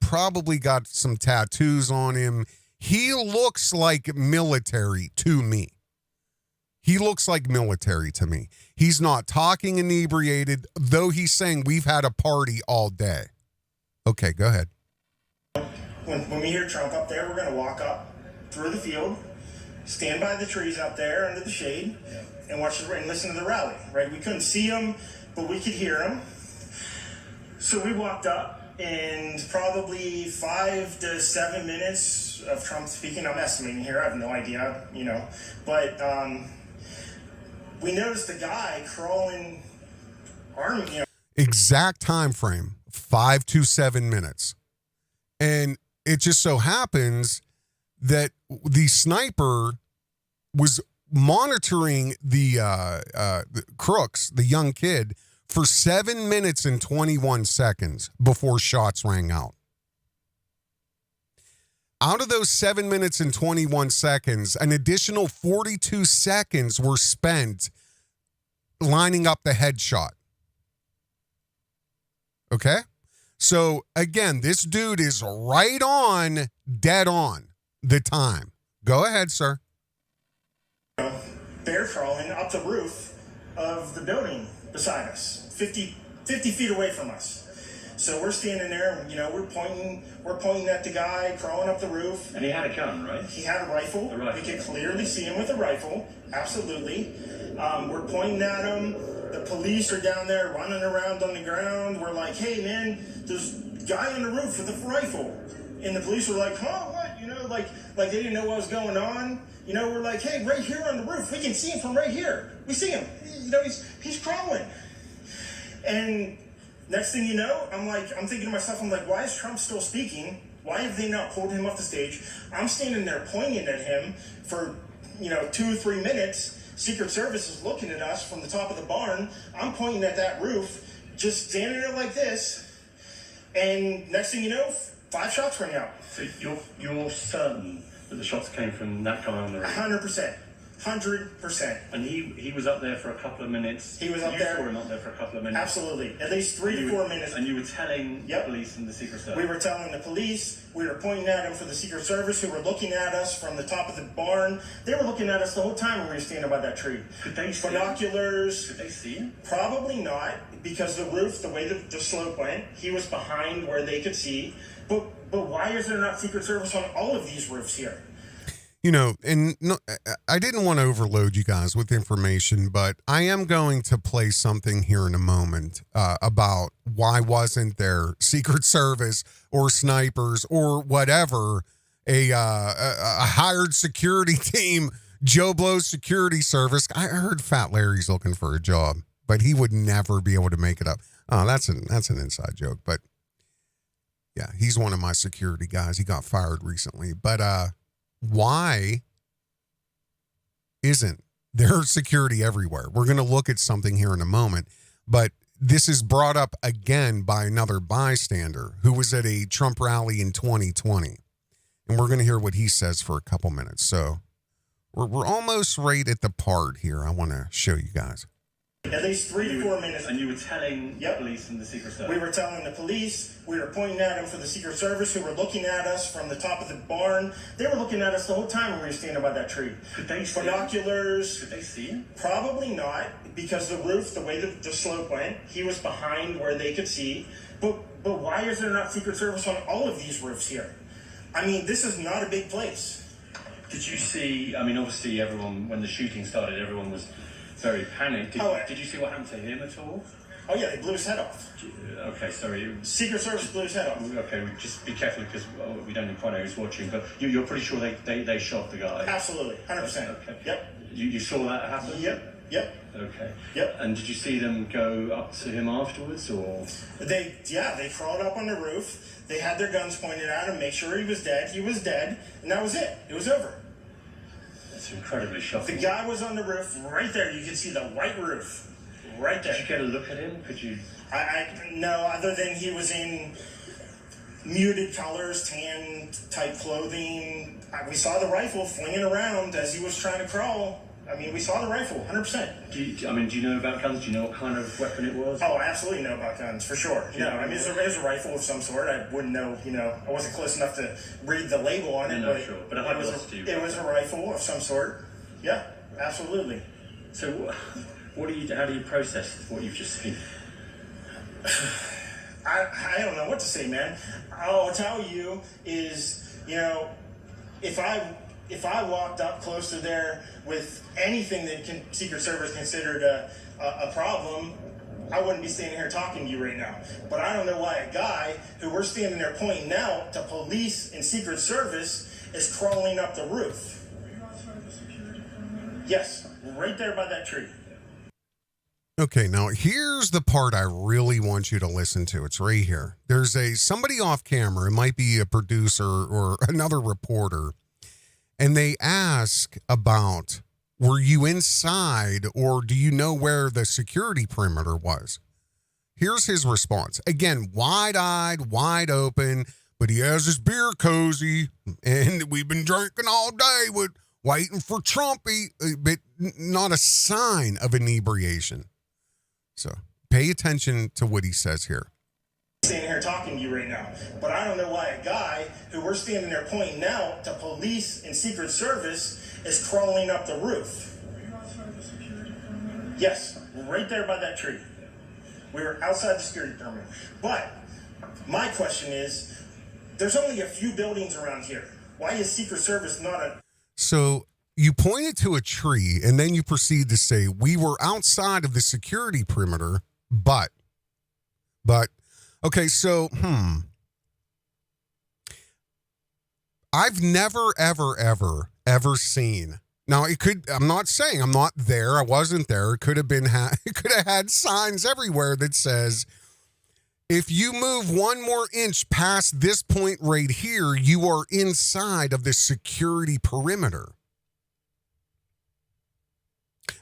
probably got some tattoos on him. He looks like military to me. He looks like military to me. He's not talking inebriated, though he's saying we've had a party all day. Okay, go ahead. When we hear Trump up there, we're going to walk up through the field, stand by the trees up there under the shade, and watch and listen to the rally, right? We couldn't see him, but we could hear him. So we walked up, and probably 5 to 7 minutes of Trump speaking. I'm estimating here. I have no idea, But we noticed a guy crawling, arming, Exact time frame, 5 to 7 minutes. And it just so happens that the sniper was monitoring the Crooks, the young kid, for 7 minutes and 21 seconds before shots rang out. Out of those 7 minutes and 21 seconds, an additional 42 seconds were spent lining up the headshot. Okay? So, again, this dude is right on, dead on the time. Go ahead, sir. Bear crawling up the roof of the building beside us, 50 feet away from us. So we're standing there, we're pointing at the guy crawling up the roof. And he had a gun, right? He had a rifle. We could clearly see him with a rifle, absolutely. We're pointing at him. The police are down there running around on the ground. We're like, hey, man, there's a guy on the roof with a rifle. And the police were like, huh, what? Like they didn't know what was going on. We're like, hey, right here on the roof. We can see him from right here. We see him. He's crawling. And next thing you know, I'm thinking to myself, why is Trump still speaking? Why have they not pulled him off the stage? I'm standing there pointing at him for, 2 or 3 minutes. Secret Service is looking at us from the top of the barn. I'm pointing at that roof, just standing there like this. And next thing you know, 5 shots rang out. So you're certain that the shots came from that guy on the roof? 100%. 100%. And he was up there for a couple of minutes. He was up there. You saw him up there for a couple of minutes. Absolutely. At least 3 to 4 minutes. And you were telling the police and the Secret Service? We were telling the police. We were pointing at him for the Secret Service, who were looking at us from the top of the barn. They were looking at us the whole time when we were standing by that tree. Could they see binoculars? Could they see him? Probably not, because the roof, the way the slope went, he was behind where they could see. But why is there not Secret Service on all of these roofs here? And no, I didn't want to overload you guys with information, but I am going to play something here in a moment about why wasn't there Secret Service or snipers or whatever, a hired security team, Joe Blow's security service. I heard Fat Larry's looking for a job, but he would never be able to make it up. Oh, that's an inside joke, but yeah, he's one of my security guys. He got fired recently, but why isn't. There's security everywhere. We're going to look at something here in a moment, but this is brought up again by another bystander who was at a Trump rally in 2020. And we're going to hear what he says for a couple minutes. So we're almost right at the part here I want to show you guys. At least 3 to 4 minutes. And you were telling the police and the Secret Service? We were telling the police. We were pointing at them for the Secret Service, who were looking at us from the top of the barn. They were looking at us the whole time when we were standing by that tree. Could they see binoculars? Could they see him? Probably not, because the roof, the way the slope went, he was behind where they could see. But why is there not Secret Service on all of these roofs here? I mean, this is not a big place. Did you see, I mean, obviously everyone, when the shooting started, everyone was very panicked. Did you see what happened to him at all? Oh yeah, they blew his head off. Okay, sorry. Secret Service blew his head off. Okay, just be careful because we don't quite know who's watching, but you're pretty sure they shot the guy? Absolutely, 100%. Okay. Yep. You saw that happen? Yep. Okay. Yep. And did you see them go up to him afterwards, or? They crawled up on the roof. They had their guns pointed at him, make sure he was dead. He was dead, and that was it. It was over. That's incredibly shocking. The guy was on the roof right there. You can see the white roof right there. Did you get a look at him? Could you? No, other than he was in muted colors, tan type clothing. We saw the rifle flinging around as he was trying to crawl. I mean, we saw the rifle, 100%. Do you know about guns? Do you know what kind of weapon it was? Oh, I absolutely know about guns, for sure. No, I mean, it was a rifle of some sort. I wouldn't know, I wasn't close enough to read the label on it, but sure. But it was a rifle of some sort. Yeah, absolutely. So, how do you process what you've just seen? I don't know what to say, man. All I'll tell you is, if I walked up close to there with anything that Secret Service considered a problem, I wouldn't be standing here talking to you right now. But I don't know why a guy who we're standing there pointing out to police and Secret Service is crawling up the roof. Yes, right there by that tree. Okay, now here's the part I really want you to listen to. It's right here. There's somebody off camera, it might be a producer or another reporter, and they ask about, were you inside or do you know where the security perimeter was? Here's his response. Again, wide-eyed, wide open, but he has his beer cozy, and we've been drinking all day waiting for Trumpy, but not a sign of inebriation. So pay attention to what he says here. Standing here talking to you right now, but I don't know why a guy who we're standing there pointing out to police and Secret Service is crawling up the roof. Yes, right there by that tree. We were outside the security perimeter. But my question is, there's only a few buildings around here. Why is Secret Service not a... So you pointed to a tree and then you proceed to say, we were outside of the security perimeter, but, okay, so, I've never, ever seen, now I'm not saying I'm not there, I wasn't there, it could have had signs everywhere that says, if you move one more inch past this point right here, you are inside of the security perimeter.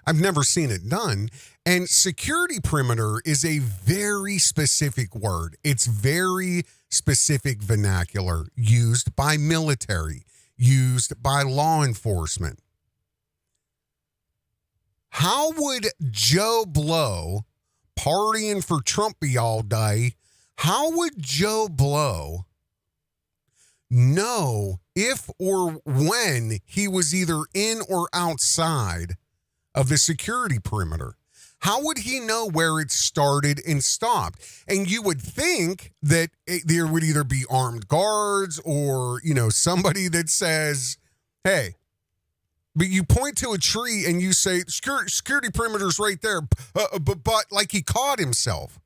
I've never seen it done. And security perimeter is a very specific word. It's very specific vernacular used by military, used by law enforcement. How would Joe Blow, partying for Trumpy all day, how would Joe Blow know if or when he was either in or outside of the security perimeter? How would he know where it started and stopped? And you would think that there would either be armed guards or, somebody that says, hey, but you point to a tree and you say, security perimeter's right there, but like he caught himself.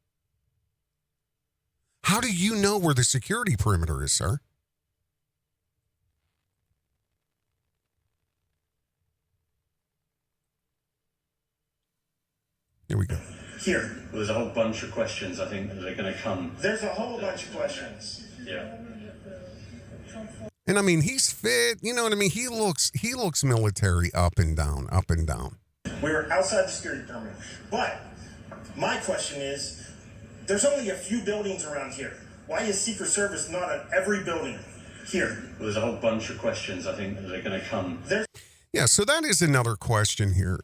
How do you know where the security perimeter is, sir? Here we go. Here. Well, there's a whole bunch of questions, I think, that are going to come. There's a whole bunch of questions. Yeah. And I mean, he's fit. You know what I mean? He looks military up and down, up and down. We were outside the security terminal. But my question is, there's only a few buildings around here. Why is Secret Service not at every building here? Well, there's a whole bunch of questions, I think, that are going to come. Yeah, so that is another question here.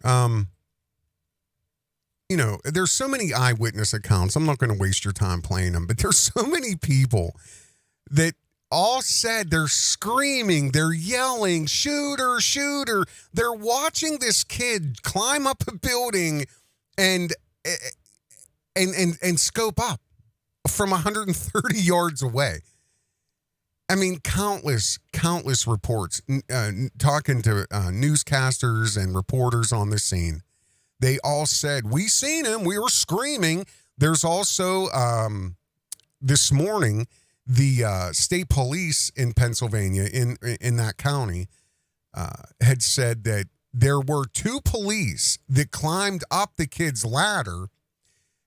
There's so many eyewitness accounts. I'm not going to waste your time playing them, but there's so many people that all said they're screaming, they're yelling, shooter, shooter. They're watching this kid climb up a building and scope up from 130 yards away. I mean, countless reports, talking to newscasters and reporters on the scene. They all said, we seen him. We were screaming. There's also, this morning, the state police in Pennsylvania, in that county, had said that there were 2 police that climbed up the kid's ladder,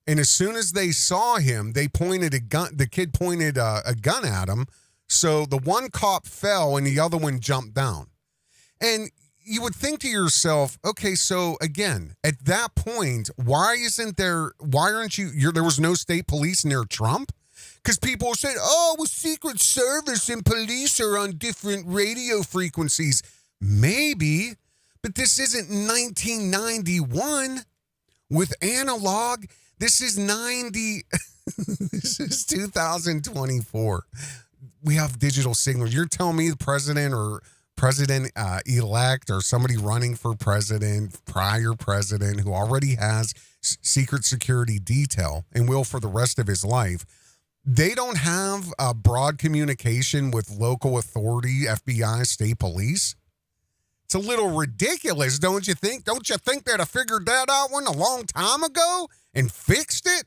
and as soon as they saw him, they pointed a gun. The kid pointed a gun at him, so the one cop fell and the other one jumped down. And you would think to yourself, okay, so again, at that point, why aren't you, there was no state police near Trump? Because people said, oh, well, Secret Service and police are on different radio frequencies. Maybe, but this isn't 1991 with analog. This is 90. This is 2024. We have digital signals. You're telling me the president or president-elect or somebody running for president, prior president who already has secret security detail and will for the rest of his life, they don't have broad communication with local authority, FBI, state police? It's a little ridiculous, don't you think? Don't you think they'd have figured that out one a long time ago and fixed it?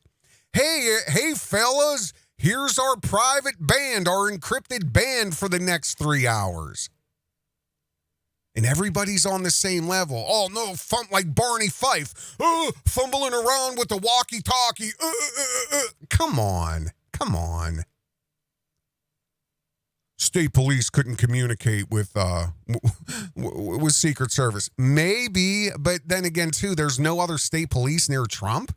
Hey, fellas, here's our private band, our encrypted band for the next 3 hours. And everybody's on the same level. Oh, no, like Barney Fife. Fumbling around with the walkie-talkie. Come on. State police couldn't communicate with Secret Service. Maybe, but then again, too, there's no other state police near Trump.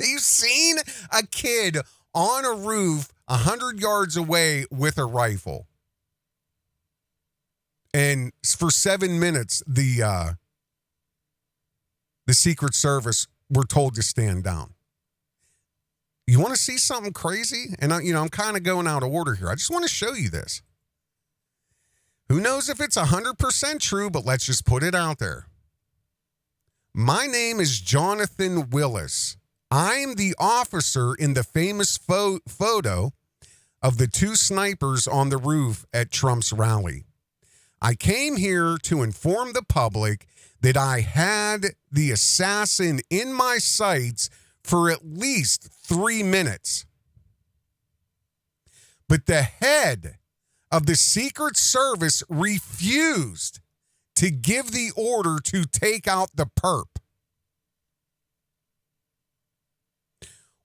You've seen a kid on a roof 100 yards away with a rifle. And for 7 minutes, the Secret Service were told to stand down. You want to see something crazy? And I'm kind of going out of order here. I just want to show you this. Who knows if it's 100% true, but let's just put it out there. My name is Jonathan Willis. I'm the officer in the famous photo of the 2 snipers on the roof at Trump's rally. I came here to inform the public that I had the assassin in my sights for at least 3 minutes. But the head of the Secret Service refused to give the order to take out the perp.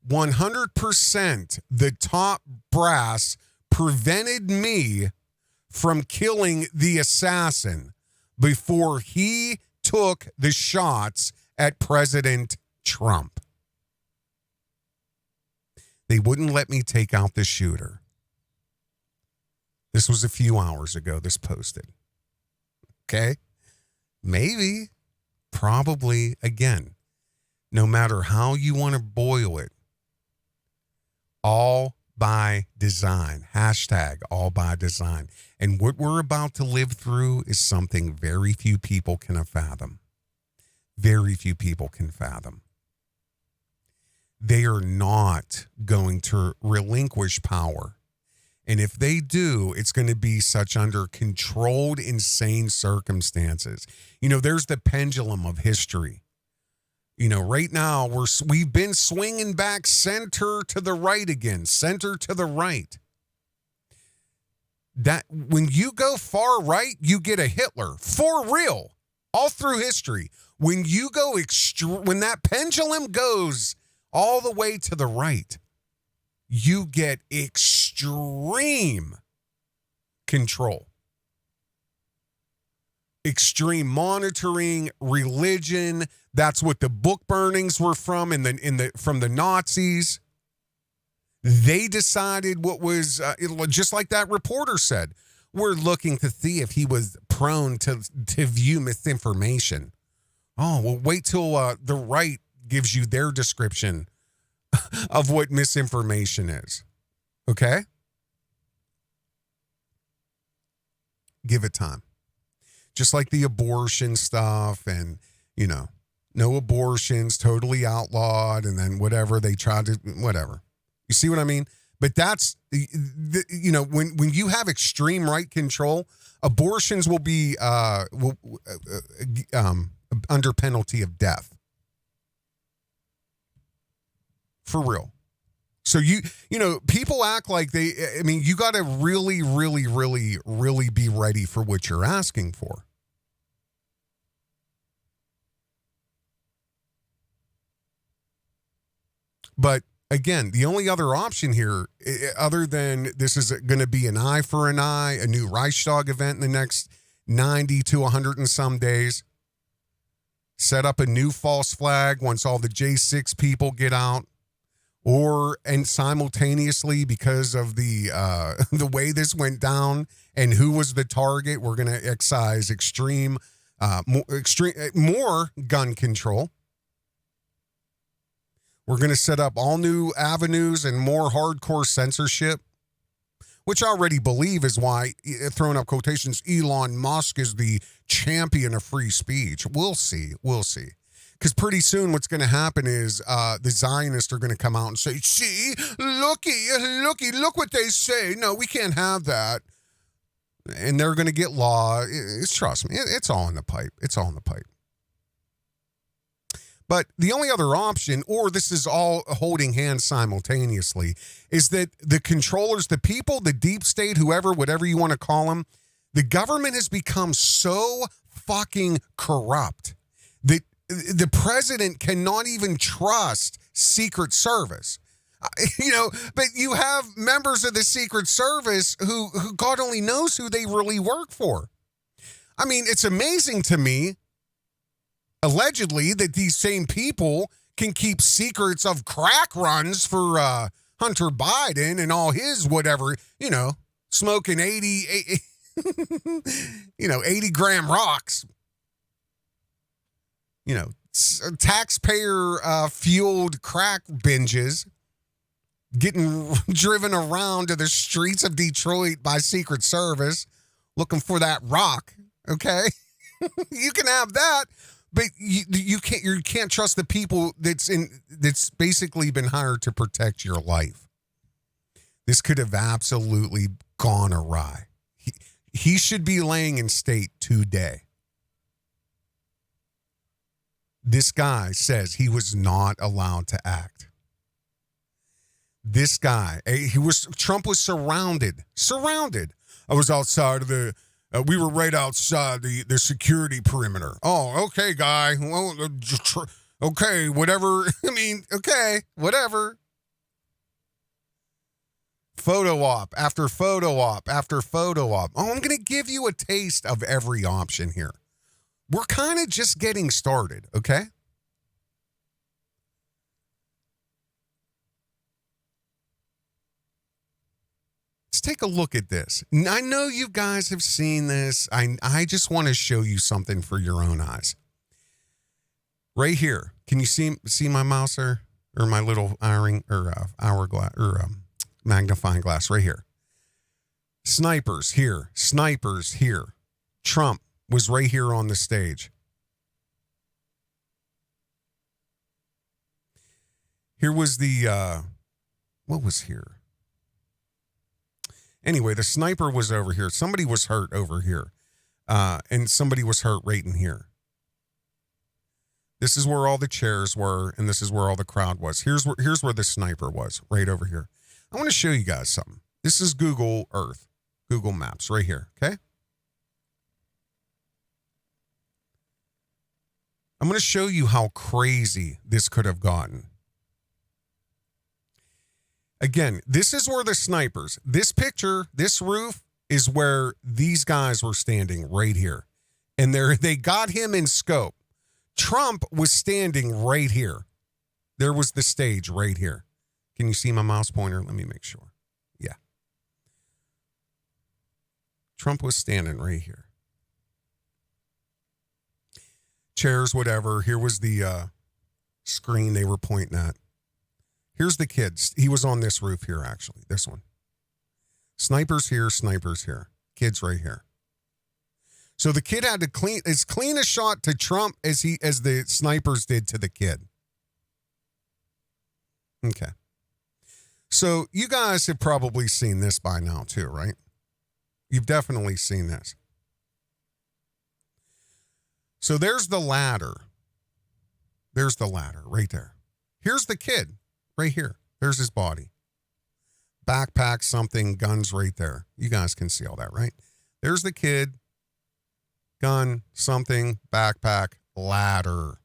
100% the top brass prevented me from killing the assassin before he took the shots at President Trump. They wouldn't let me take out the shooter. This was a few hours ago, this posted. Okay? Maybe, probably, again, no matter how you want to boil it, all by design. Hashtag all by design. And what we're about to live through is something very few people can fathom. Very few people can fathom. They are not going to relinquish power. And if they do, it's going to be such under controlled, insane circumstances. There's the pendulum of history. Right now we've been swinging back center to the right again, center to the right. That when you go far right, you get a Hitler for real, all through history. When you go when that pendulum goes all the way to the right, you get extreme control. extreme monitoring, religion. That's what the book burnings were from from the Nazis. They decided what was, just like that reporter said, we're looking to see if he was prone to view misinformation. Oh, well, wait till the right gives you their description of what misinformation is. Okay? Give it time. Just like the abortion stuff and, no abortions, totally outlawed, and then whatever they tried to, whatever. You see what I mean? But that's, when you have extreme right control, abortions will be under penalty of death. For real. So people act like you got to really, really, really, really be ready for what you're asking for. But again, the only other option here, other than this is going to be an eye for an eye, a new Reichstag event in the next 90 to 100 and some days, set up a new false flag once all the J6 people get out, and simultaneously, because of the way this went down and who was the target, we're going to excise more gun control. We're going to set up all new avenues and more hardcore censorship, which I already believe is why, throwing up quotations, Elon Musk is the champion of free speech. We'll see. Because pretty soon what's going to happen is the Zionists are going to come out and say, see, look what they say. No, we can't have that. And they're going to get law. Trust me, it's all in the pipe. It's all in the pipe. But the only other option, or this is all holding hands simultaneously, is that the controllers, the people, the deep state, whatever you want to call them, the government has become so fucking corrupt that the president cannot even trust Secret Service. But you have members of the Secret Service who God only knows who they really work for. I mean, it's amazing to me, allegedly, that these same people can keep secrets of crack runs for Hunter Biden and all his whatever, smoking 80 gram rocks. Taxpayer fueled crack binges getting driven around to the streets of Detroit by Secret Service looking for that rock. Okay. You can have that, but you can't trust the people that's basically been hired to protect your life. This could have absolutely gone awry. He should be laying in state today. This guy says he was not allowed to act. This guy, Trump was surrounded. I was outside of we were right outside the security perimeter. Oh, okay, guy. Well, okay, whatever. Okay, whatever. Photo op after photo op after photo op. Oh, I'm going to give you a taste of every option here. We're kind of just getting started, okay? Let's take a look at this. I know you guys have seen this. I just want to show you something for your own eyes. Right here. Can you see my mouse or my little hourglass or magnifying glass right here? Snipers here. Snipers here. Trump was right here on the stage. Here was the, what was here? Anyway, the sniper was over here. Somebody was hurt over here. And somebody was hurt right in here. This is where all the chairs were, and this is where all the crowd was. Here's where the sniper was, right over here. I want to show you guys something. This is Google Earth, Google Maps, right here, okay? I'm going to show you how crazy this could have gotten. Again, this is where the snipers, this picture, this roof is where these guys were standing right here. And they got him in scope. Trump was standing right here. There was the stage right here. Can you see my mouse pointer? Let me make sure. Yeah. Trump was standing right here. Chairs, whatever. Here was the screen they were pointing at. Here's the kids. He was on this roof here, actually. This one. Snipers here, snipers here. Kids right here. So the kid had to clean a shot to Trump as the snipers did to the kid. Okay. So you guys have probably seen this by now too, right? You've definitely seen this. So there's the ladder. There's the ladder right there. Here's the kid right here. There's his body. Backpack, something, guns right there. You guys can see all that, right? There's the kid. Gun, something, backpack, ladder.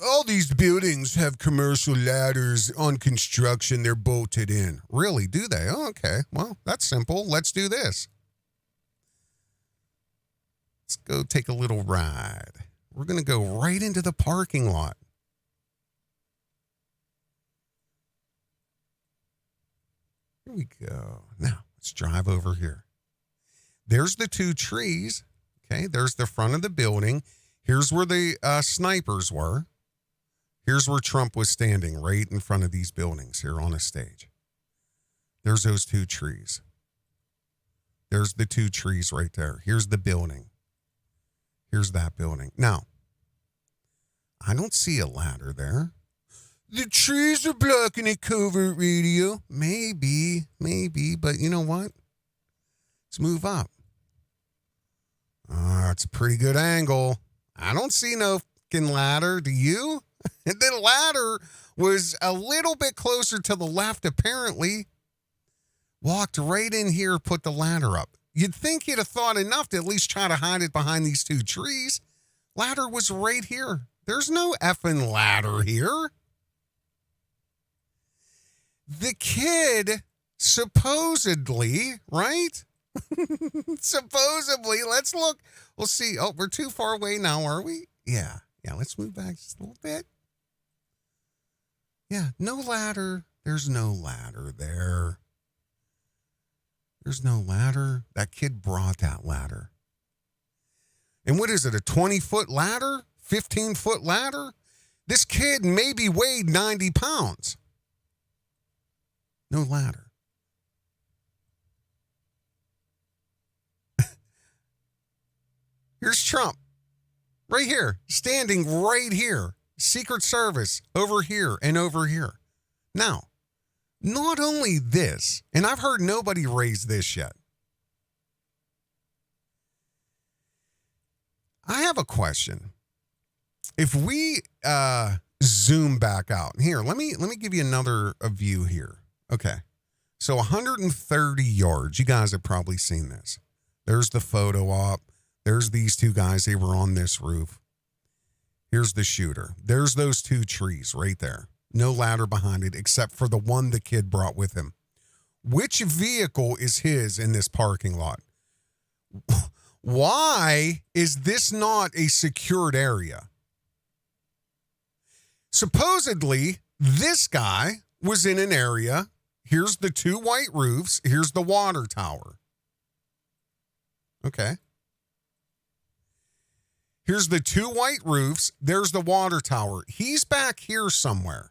All these buildings have commercial ladders on construction. They're bolted in. Really? Do they? Oh, okay. Well, that's simple. Let's do this. Let's go take a little ride. We're going to go right into the parking lot. Here we go. Now, let's drive over here. There's the two trees. Okay, there's the front of the building. Here's where the snipers were. Here's where Trump was standing, right in front of these buildings here on a stage. There's those two trees. There's the two trees right there. Here's the building. Here's that building. Now, I don't see a ladder there. The trees are blocking a Covert Radio. Maybe, but you know what? Let's move up. It's a pretty good angle. I don't see no fucking ladder. Do you? The ladder was a little bit closer to the left, apparently. Walked right in here, put the ladder up. You'd think he'd have thought enough to at least try to hide it behind these two trees. Ladder was right here. There's no effing ladder here. The kid supposedly, right? Supposedly, let's look. We'll see. Oh, we're too far away now, are we? Yeah, let's move back just a little bit. Yeah, no ladder. There's no ladder there. There's no ladder. That kid brought that ladder. And what is it, a 20-foot ladder? 15-foot ladder? This kid maybe weighed 90 pounds. No ladder. Here's Trump. Right here. Standing right here. Secret Service. Over here and over here. Now, not only this, and I've heard nobody raise this yet. I have a question. If we zoom back out. Here, let me give you another view here. Okay. So 130 yards. You guys have probably seen this. There's the photo op. There's these two guys. They were on this roof. Here's the shooter. There's those two trees right there. No ladder behind it except for the one the kid brought with him. Which vehicle is his in this parking lot? Why is this not a secured area? Supposedly, this guy was in an area. Here's the two white roofs. Here's the water tower. Okay. Here's the two white roofs. There's the water tower. He's back here somewhere.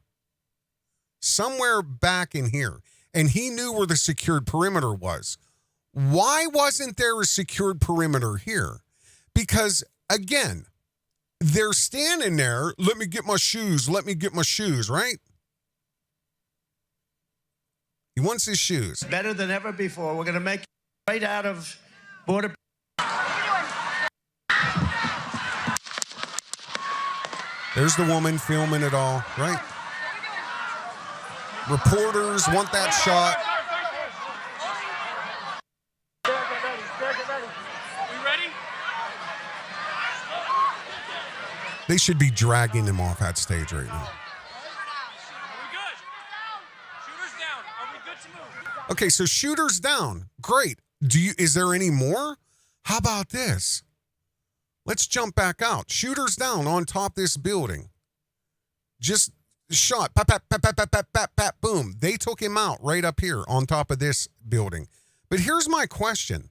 Somewhere back in here. And he knew where the secured perimeter was. Why wasn't there a secured perimeter here? Because, again, they're standing there. Let me get my shoes. Let me get my shoes, right? He wants his shoes. Better than ever before. We're going to make it right out of border. There's the woman filming it all, right? Reporters want that shot. We ready? They should be dragging him off that stage right now. Are we good? Shooters down. Are we good to move? Okay, so shooter's down. Great. Is there any more? How about this? Let's jump back out. Shooters down on top of this building. Just shot. Pap, pap, pap, pap, pap, pap, pap, pap, boom. They took him out right up here on top of this building. But here's my question.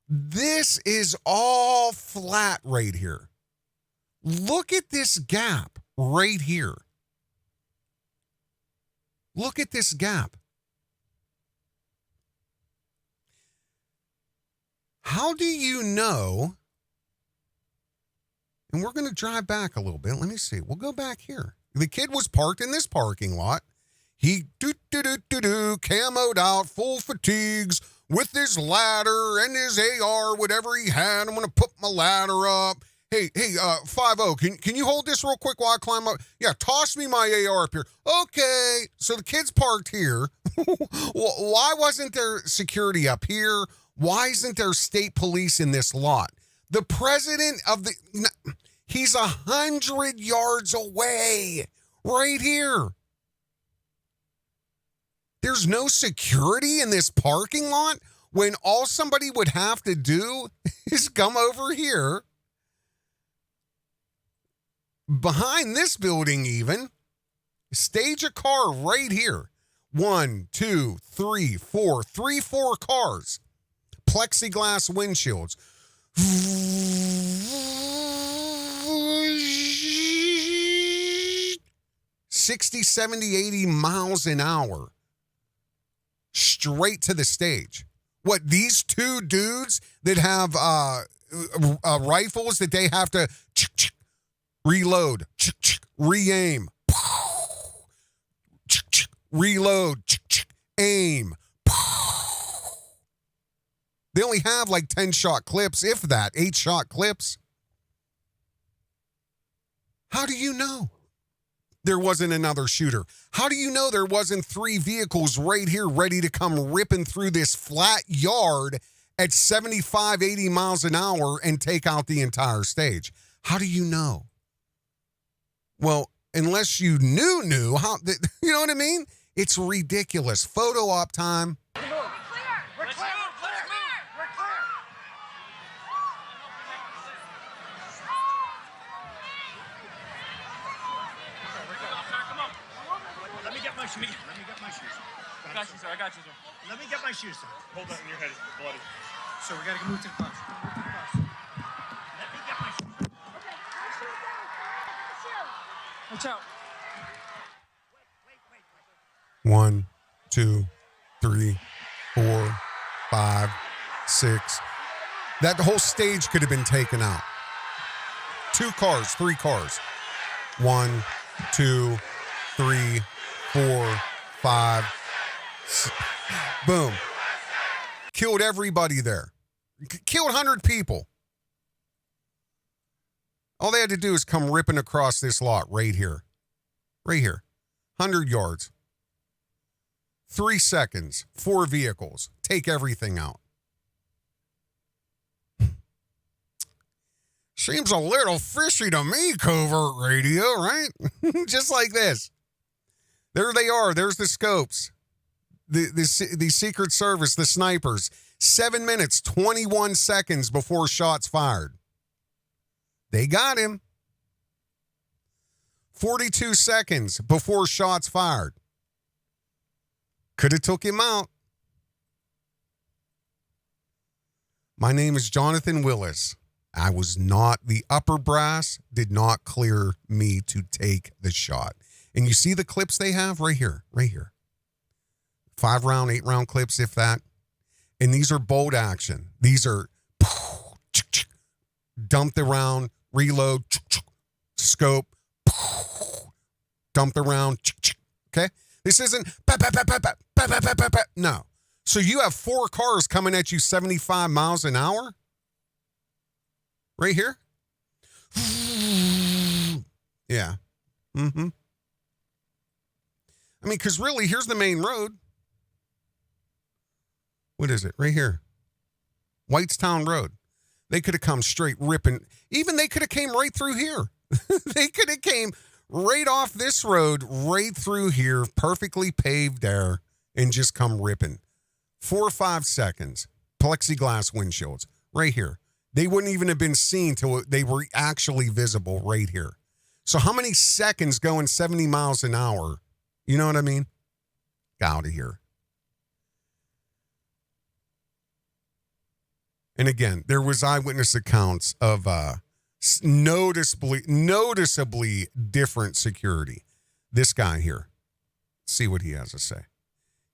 This is all flat right here. Look at this gap right here. Look at this gap. How do you know? And we're going to drive back a little bit. Let me see. We'll go back here. The kid was parked in this parking lot. He camoed out, full fatigues, with his ladder and his AR, whatever he had. I'm going to put my ladder up. Hey, 5-0, can you hold this real quick while I climb up? Yeah, toss me my AR up here. Okay. So the kid's parked here. Why wasn't there security up here? Why isn't there state police in this lot? The president of the... He's 100 yards away. Right here. There's no security in this parking lot when all somebody would have to do is come over here. Behind this building even. Stage a car right here. 1, 2, 3, 4. 4 cars. Plexiglass windshields. 60, 70, 80 miles an hour. Straight to the stage. What, these two dudes that have rifles that they have to reload, re-aim, reload, aim. They only have like 10-shot clips, if that, 8-shot clips. How do you know there wasn't another shooter? How do you know there wasn't 3 vehicles right here ready to come ripping through this flat yard at 75, 80 miles an hour and take out the entire stage? How do you know? Well, unless you knew how, you know what I mean? It's ridiculous. Photo op time. Let me get my shoes. I got you, sir. Let me get my shoes, sir. Hold that in your head. It's bloody. So we got to move to the bus. Let me get my shoes. Okay. Watch out. Wait. 1, 2, 3, 4, 5, 6. That whole stage could have been taken out. 2 cars, 3 cars. 1, 2, 3, 4, 5, 6. Boom. Killed everybody there. Killed 100 people. All they had to do is come ripping across this lot right here. Right here. 100 yards. 3 seconds. 4 vehicles. Take everything out. Seems a little fishy to me, Covert Radio, right? Just like this. There they are. There's the scopes. The Secret Service, the snipers. 7 minutes, 21 seconds before shots fired. They got him. 42 seconds before shots fired. Could have took him out. My name is Jonathan Willis. I was not, the upper brass did not clear me to take the shot. And you see the clips they have right here, right here. 5-round, 8-round clips, if that. And these are bolt action. These are dump the round, reload, scope, dump the round, okay? This isn't, no. So you have 4 cars coming at you 75 miles an hour? Right here? Yeah. Mm-hmm. I mean, because really, here's the main road. What is it? Right here. Whitestown Road. They could have come straight ripping. Even they could have came right through here. They could have came right off this road, right through here, perfectly paved there, and just come ripping. 4 or 5 seconds, plexiglass windshields right here. They wouldn't even have been seen till they were actually visible right here. So how many seconds going 70 miles an hour? You know what I mean? Get out of here. And again, there was eyewitness accounts of noticeably different security. This guy here. See what he has to say.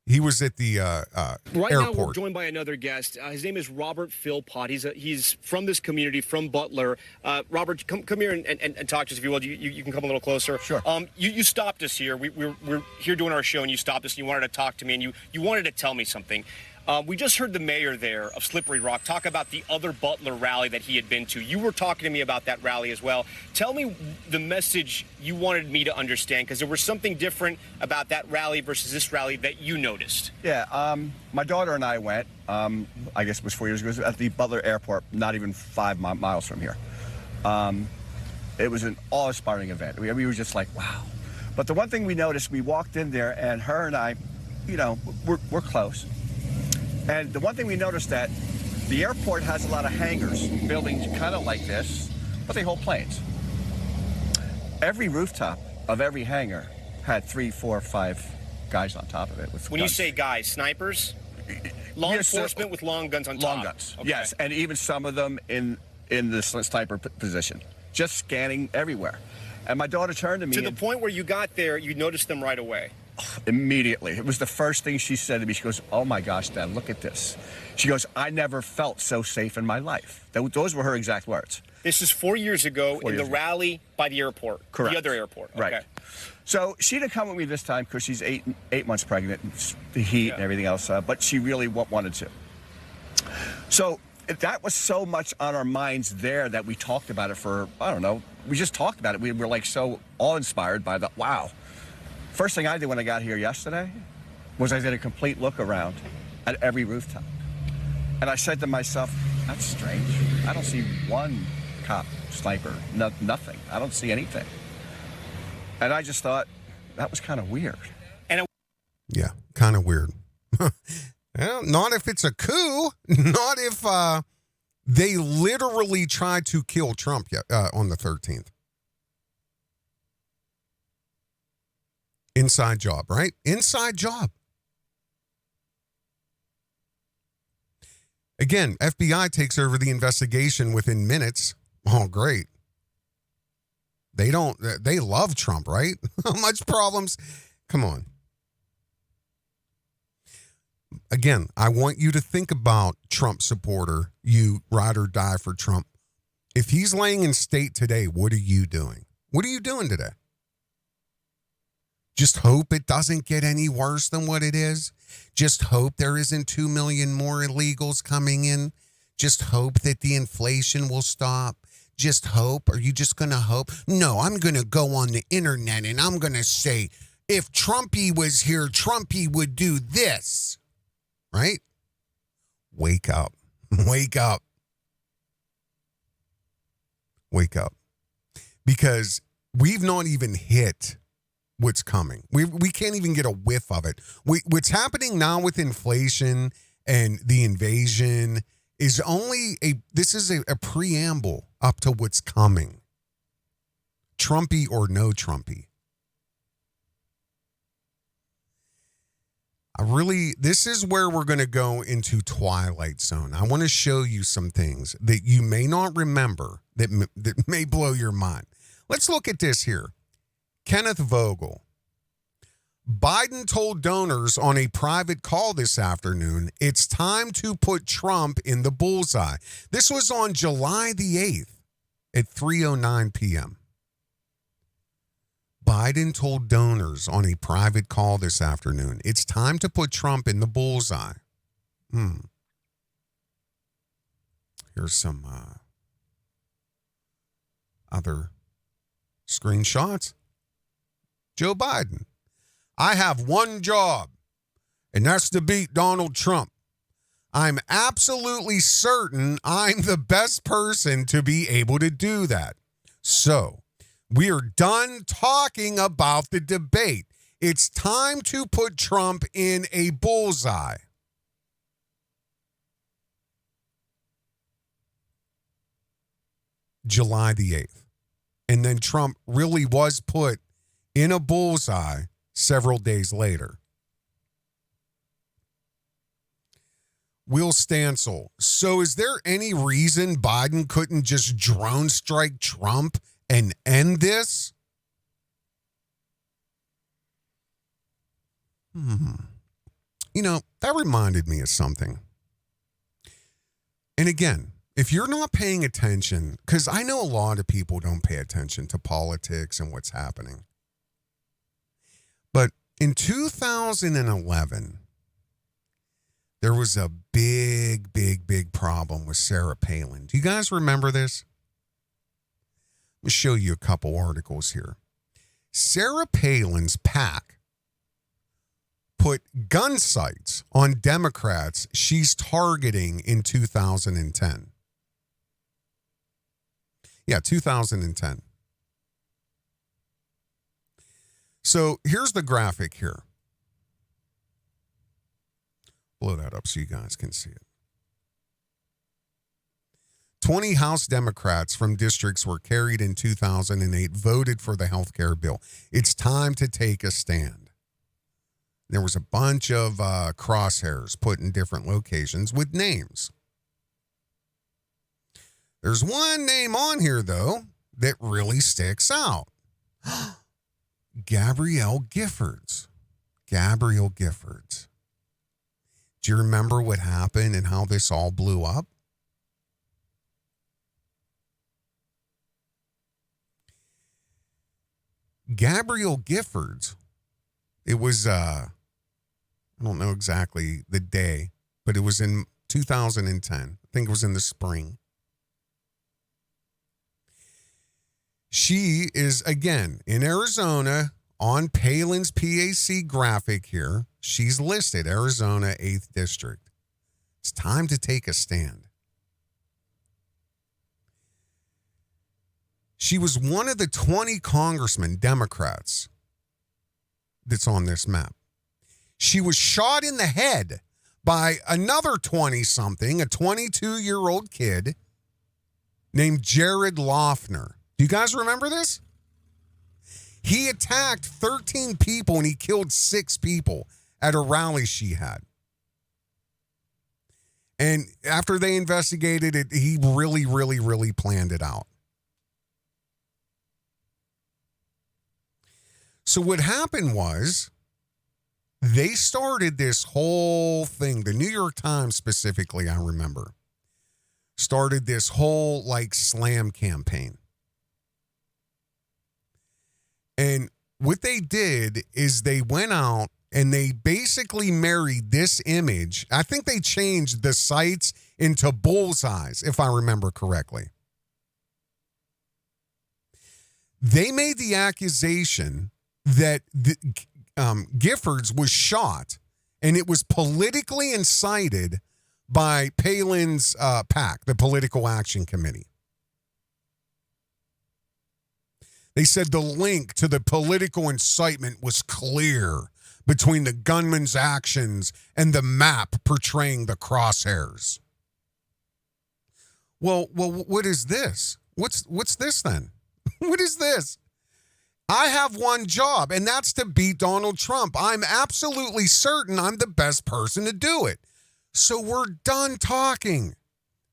He was at the right airport. Now we're joined by another guest. His name is Robert Philpott. He's from this community, from Butler. Robert, come here and talk to us, if you will. You can come a little closer. Sure. You stopped us here. We're here doing our show, and you stopped us, and you wanted to talk to me, and you wanted to tell me something. We just heard the mayor there of Slippery Rock talk about the other Butler rally that he had been to. You were talking to me about that rally as well. Tell me the message you wanted me to understand, because there was something different about that rally versus this rally that you noticed. Yeah, my daughter and I went, I guess it was 4 years ago, at the Butler Airport, not even 5 miles from here. It was an awe-inspiring event. We were just like, wow. But the one thing we noticed, we walked in there, and her and I, you know, we're close. And the one thing we noticed that the airport has a lot of hangars, buildings kind of like this, but they hold planes. Every rooftop of every hangar had 3, 4, 5 guys on top of it with When guns. you say guys, snipers? Law enforcement with long guns on top? Long guns, okay. yes. And even some of them in the sniper position, just scanning everywhere. And my daughter turned to me. To the point where you got there, you noticed them right away. Immediately. It was the first thing she said to me. She goes, "Oh my gosh, Dad, look at this." She goes, "I never felt so safe in my life." Those were her exact words. This is 4 years ago in the rally by the airport. Correct. The other airport. Right. Okay. So she didn't come with me this time because she's eight months pregnant, and the heat and everything else, but she really wanted to. So that was so much on our minds there that we talked about it for, I don't know, we just talked about it. We were like so awe-inspired by the, wow. First thing I did when I got here yesterday was I did a complete look around at every rooftop. And I said to myself, that's strange. I don't see one cop, sniper, nothing. I don't see anything. And I just thought, that was kind of weird. Yeah, kind of weird. Well, not if it's a coup. Not if they literally tried to kill Trump on the 13th. Inside job, right? Inside job. Again, FBI takes over the investigation within minutes. Oh, great. They love Trump, right? How much problems? Come on. Again, I want you to think about Trump supporter, you ride or die for Trump. If he's laying in state today, what are you doing? What are you doing today? Just hope it doesn't get any worse than what it is. Just hope there isn't 2 million more illegals coming in. Just hope that the inflation will stop. Just hope. Are you just going to hope? No, I'm going to go on the internet and I'm going to say, if Trumpy was here, Trumpy would do this. Right? Wake up. Wake up. Wake up. Because we've not even hit what's coming. We can't even get a whiff of it. What's happening now with inflation and the invasion is only this is a preamble up to what's coming. Trumpy or no Trumpy. This is where we're going to go into Twilight Zone. I want to show you some things that you may not remember that may blow your mind. Let's look at this here. Kenneth Vogel. Biden told donors on a private call this afternoon, it's time to put Trump in the bullseye. This was on July the 8th at 3:09 p.m. Biden told donors on a private call this afternoon, it's time to put Trump in the bullseye. Here's some other screenshots. Joe Biden. I have one job, and that's to beat Donald Trump. I'm absolutely certain I'm the best person to be able to do that. So, we are done talking about the debate. It's time to put Trump in a bullseye. July the 8th. And then Trump really was put in a bullseye several days later. Will Stansel. So is there any reason Biden couldn't just drone strike Trump and end this? You know, that reminded me of something. And again, if you're not paying attention, because I know a lot of people don't pay attention to politics and what's happening. But in 2011, there was a big problem with Sarah Palin. Do you guys remember this? Let me show you a couple articles here. Sarah Palin's PAC put gun sights on Democrats she's targeting in 2010. Yeah, 2010. So here's the graphic here. Blow that up so you guys can see it. 20 House Democrats from districts were carried in 2008 voted for the health care bill. It's time to take a stand. There was a bunch of crosshairs put in different locations with names. There's one name on here, though, that really sticks out. Gabrielle Giffords. Gabrielle Giffords. Do you remember what happened and how this all blew up? Gabrielle Giffords, it was, I don't know exactly the day, but it was in 2010. I think it was in the spring. She is, again, in Arizona on Palin's PAC graphic here. She's listed, Arizona 8th District. It's time to take a stand. She was one of the 20 congressmen, Democrats, that's on this map. She was shot in the head by another 20-something, a 22-year-old kid named Jared Loeffner. Do you guys remember this? He attacked 13 people and he killed 6 people at a rally she had. And after they investigated it, he really planned it out. So what happened was they started this whole thing. The New York Times specifically, I remember, started this whole slam campaign. And what they did is they went out and they basically married this image. I think they changed the sights into bullseyes, if I remember correctly. They made the accusation that Giffords was shot and it was politically incited by Palin's PAC, the Political Action Committee. They said the link to the political incitement was clear between the gunman's actions and the map portraying the crosshairs. Well, what is this? What's this then? What is this? I have one job, and that's to beat Donald Trump. I'm absolutely certain I'm the best person to do it. So we're done talking.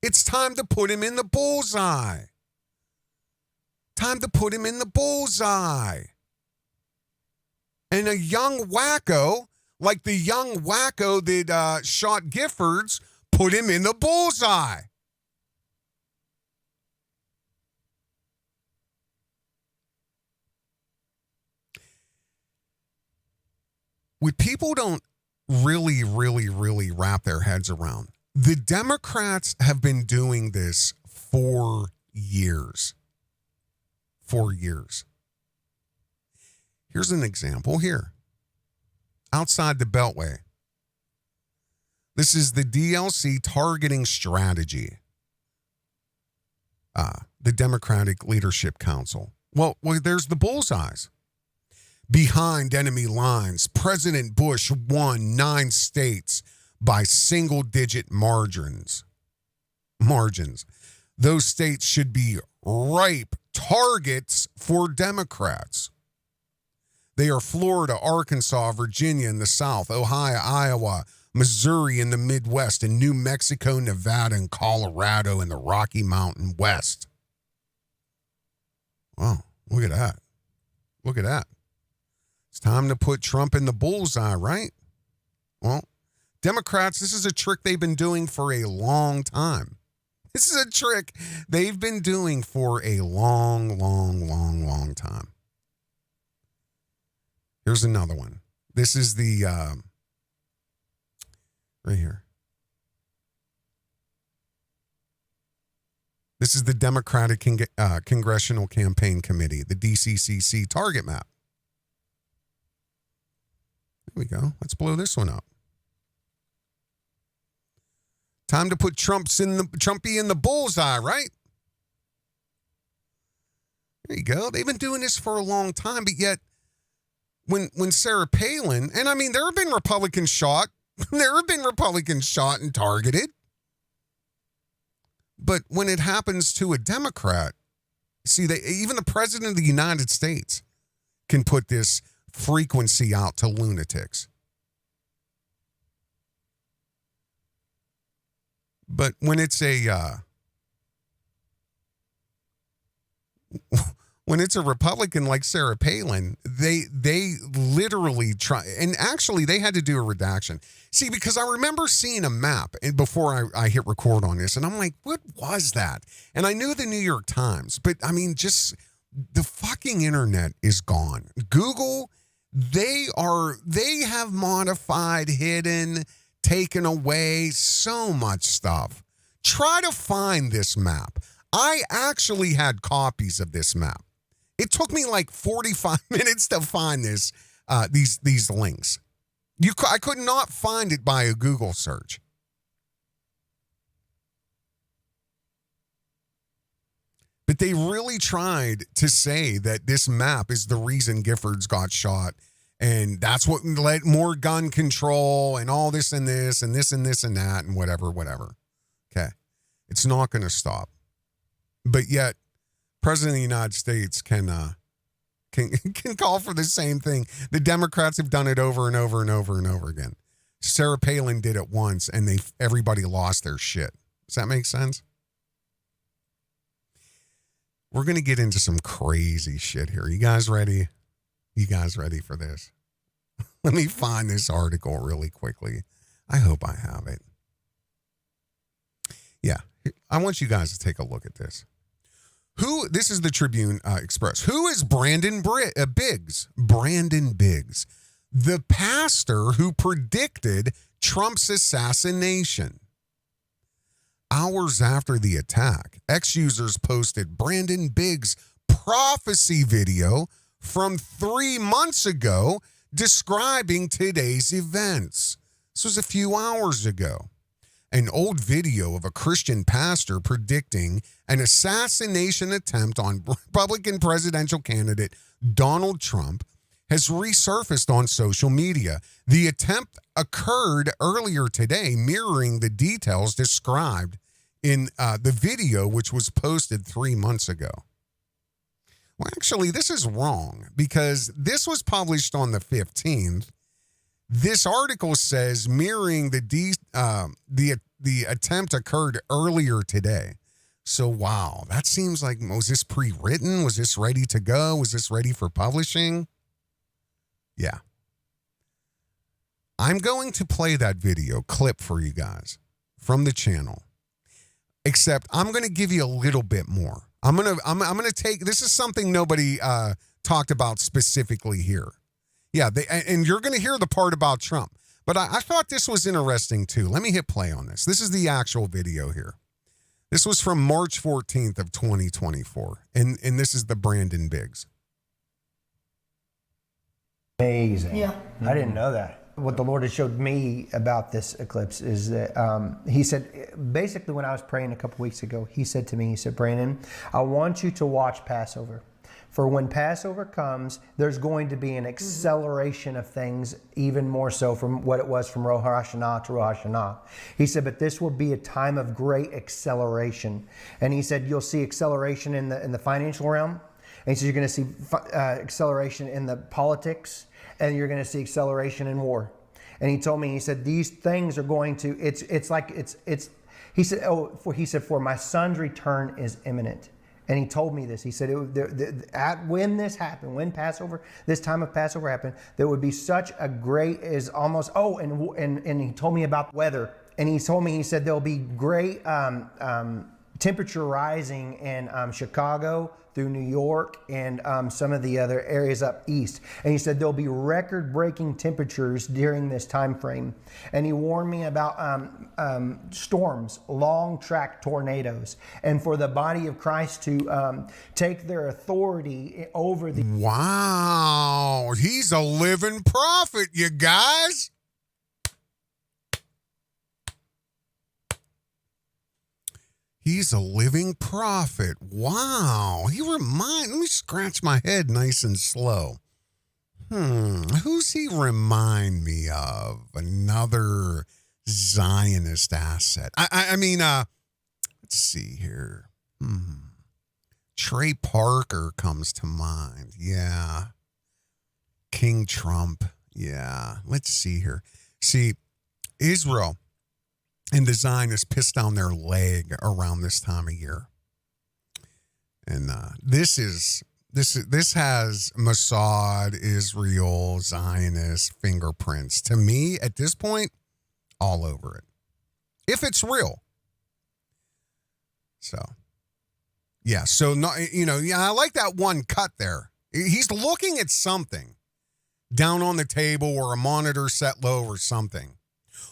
It's time to put him in the bullseye. Time to put him in the bullseye. And a young wacko, like the young wacko that shot Giffords, put him in the bullseye. What people don't really wrap their heads around, the Democrats have been doing this for years. 4 years. Here's an example here. Outside the Beltway. This is the DLC targeting strategy. The Democratic Leadership Council. Well, there's the bullseyes. Behind enemy lines, President Bush won 9 states by single-digit margins. those states should be ripe targets for Democrats. They are Florida, Arkansas, Virginia in the South, Ohio, Iowa, Missouri in the Midwest, and New Mexico, Nevada, and Colorado in the Rocky Mountain West. Wow, look at that. Look at that. It's time to put Trump in the bullseye, right? Well, Democrats, this is a trick they've been doing for a long time. This is a trick they've been doing for a long time. Here's another one. This is the, right here. This is the Democratic Congressional Campaign Committee, the DCCC target map. There we go. Let's blow this one up. Time to put Trumpy in the bullseye, right? There you go. They've been doing this for a long time, but yet when Sarah Palin, and I mean, there have been Republicans shot. There have been Republicans shot and targeted. But when it happens to a Democrat, see, even the President of the United States can put this frequency out to lunatics. But when it's a Republican like Sarah Palin, they literally try, and actually they had to do a redaction. See, because I remember seeing a map and before I hit record on this, and I'm like, what was that? And I knew the New York Times, but I mean, just the fucking internet is gone. Google, they have modified, hidden, taken away so much stuff. Try to find this map. I actually had copies of this map. It took me like 45 minutes to find this, these links. I could not find it by a Google search. But they really tried to say that this map is the reason Giffords got shot. And that's what led more gun control and all this and this and this and this and that and whatever. Okay. It's not going to stop. But yet, President of the United States can call for the same thing. The Democrats have done it over and over and over and over again. Sarah Palin did it once, and everybody lost their shit. Does that make sense? We're going to get into some crazy shit here. You guys ready? You guys ready for this? Let me find this article really quickly. I hope I have it. Yeah, I want you guys to take a look at this. This is the Tribune Express. Who is Brandon Biggs? Brandon Biggs, the pastor who predicted Trump's assassination. Hours after the attack, ex-users posted Brandon Biggs' prophecy video from 3 months ago describing today's events. This was a few hours ago. An old video of a Christian pastor predicting an assassination attempt on Republican presidential candidate Donald Trump has resurfaced on social media. The attempt occurred earlier today, mirroring the details described in the video, which was posted 3 months ago. Well, actually, this is wrong because this was published on the 15th. This article says mirroring the attempt occurred earlier today. So, wow, that seems like, was this pre-written? Was this ready to go? Was this ready for publishing? Yeah. I'm going to play that video clip for you guys from the channel. Except I'm going to give you a little bit more. I'm going to take, this is something nobody talked about specifically here. Yeah, and you're going to hear the part about Trump. But I thought this was interesting too. Let me hit play on this. This is the actual video here. This was from March 14th of 2024. And this is the Brandon Biggs. Amazing. Yeah. I didn't know that. What the Lord has showed me about this eclipse is that he said, basically when I was praying a couple weeks ago, he said to me, he said, Brandon, I want you to watch Passover For when Passover comes, there's going to be an acceleration of things, even more so from what it was from Rosh Hashanah to Rosh Hashanah. He said, but this will be a time of great acceleration. And he said, you'll see acceleration in the financial realm. And he said, you're going to see acceleration in the politics, and you're going to see acceleration in war. And he told me, he said, these things are going to, he said, for my son's return is imminent. And he told me this. He said, when this happened, when Passover, this time of Passover happened, there would be such a great, is almost, and he told me about weather. And he told me, he said, there'll be great temperature rising in Chicago through New York and some of the other areas up east. And he said there'll be record-breaking temperatures during this time frame. And he warned me about storms, long-track tornadoes, and for the body of Christ to take their authority over the... Wow, he's a living prophet, you guys. He's a living prophet. Wow. Let me scratch my head nice and slow. Who's he remind me of? Another Zionist asset. I mean, let's see here. Trey Parker comes to mind. Yeah. King Trump. Yeah. Let's see here. See, Israel and the Zionists piss down their leg around this time of year. And this has Mossad, Israel, Zionist fingerprints. To me, at this point, all over it. If it's real. So, yeah. So, I like that one cut there. He's looking at something down on the table or a monitor set low or something.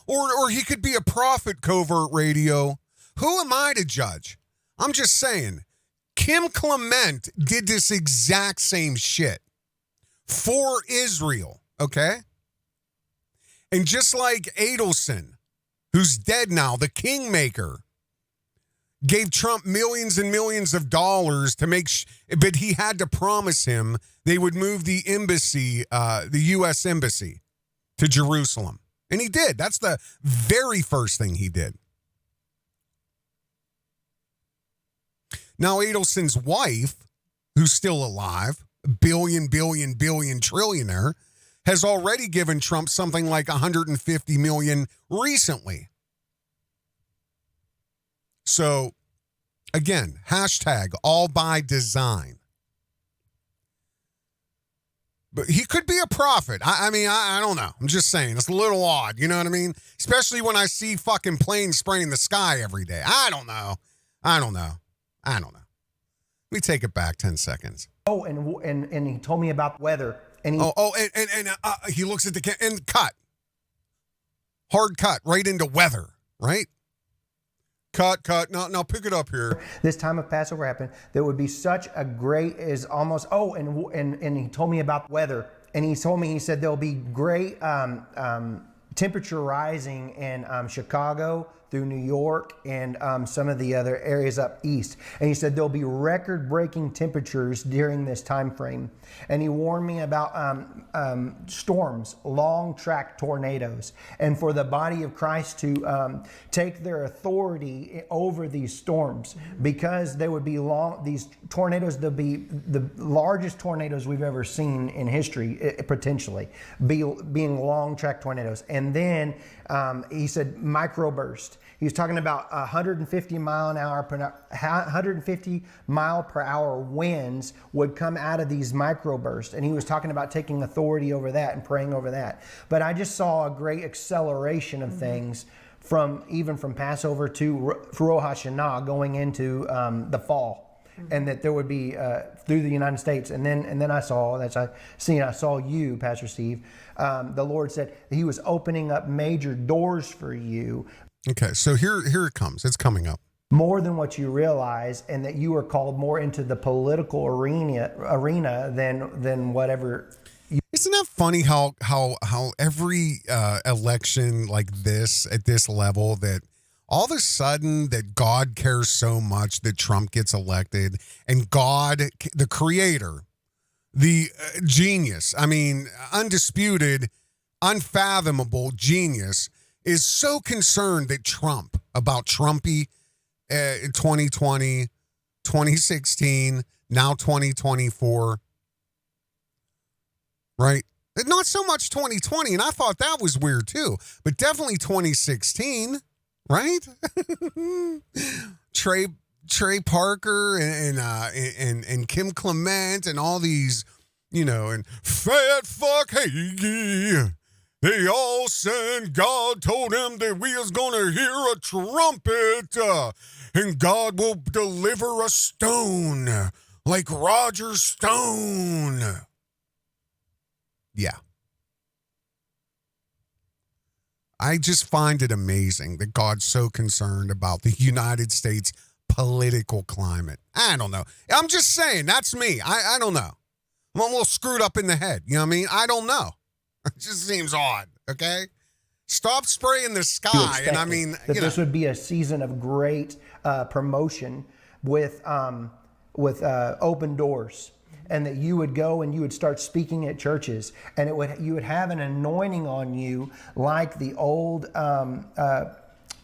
Or he could be a prophet, Covert Radio. Who am I to judge? I'm just saying, Kim Clement did this exact same shit for Israel, okay? And just like Adelson, who's dead now, the kingmaker, gave Trump millions and millions of dollars to make, but he had to promise him they would move the embassy, the U.S. embassy to Jerusalem. And he did. That's the very first thing he did. Now, Adelson's wife, who's still alive, billion trillionaire, has already given Trump something like $150 million recently. So, again, hashtag all by design. But he could be a prophet. I mean, I don't know. I'm just saying. It's a little odd. You know what I mean? Especially when I see fucking planes spraying the sky every day. I don't know. Let me take it back 10 seconds. Oh, and he told me about weather. And he looks at the and cut. Hard cut right into weather, right? Cut. Now pick it up here. This time of Passover happened. There would be such a great is almost. Oh, and he told me about weather. And he told me, he said there'll be great temperature rising in Chicago through New York and some of the other areas up east. And he said there'll be record-breaking temperatures during this time frame. And he warned me about storms, long-track tornadoes, and for the body of Christ to take their authority over these storms, because they would be these tornadoes, they'll be the largest tornadoes we've ever seen in history, potentially, being long-track tornadoes. And then he said microburst. He was talking about 150 mile per hour winds would come out of these microbursts. And he was talking about taking authority over that and praying over that. But I just saw a great acceleration of things from Passover to Rosh Hashanah going into the fall. And that there would be through the United States. And then I saw you, Pastor Steve. The Lord said he was opening up major doors for you. Okay, so here it comes. It's coming up. More than what you realize, and that you are called more into the political arena than whatever. Isn't that funny how every election like this at this level, that all of a sudden that God cares so much that Trump gets elected, and God, the creator, the genius, I mean, undisputed, unfathomable genius, is so concerned that about Trumpy 2020, 2016, now 2024, right? Not so much 2020, and I thought that was weird too, but definitely 2016, right? Trey Parker and Kim Clement and all these, and fat fuck Hagee. They all said God told them that we was gonna hear a trumpet, and God will deliver a stone like Roger Stone. Yeah. I just find it amazing that God's so concerned about the United States political climate. I don't know. I'm just saying, that's me. I don't know. I'm a little screwed up in the head. You know what I mean? I don't know. It just seems odd, okay? Stop spraying the sky. And I mean, this would be a season of great promotion with open doors. And that you would go and you would start speaking at churches, and you would have an anointing on you like the old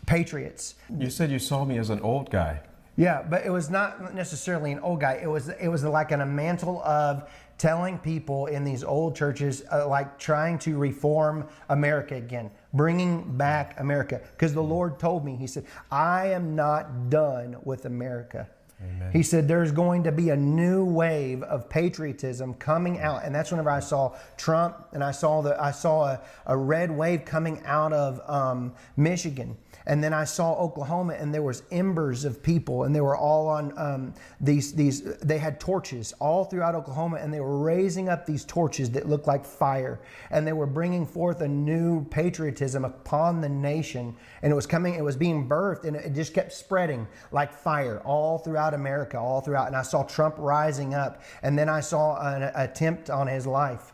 patriots. You said you saw me as an old guy. Yeah, but it was not necessarily an old guy. It was like a mantle of telling people in these old churches, like trying to reform America again, bringing back America. Because the Lord told me, he said, I am not done with America. Amen. He said there's going to be a new wave of patriotism coming out, and that's whenever I saw Trump, and I saw a red wave coming out of Michigan, and then I saw Oklahoma, and there was embers of people, and they were all on they had torches all throughout Oklahoma, and they were raising up these torches that looked like fire, and they were bringing forth a new patriotism upon the nation, and it was being birthed, and it just kept spreading like fire all throughout America, all throughout. And I saw Trump rising up, and then I saw an attempt on his life.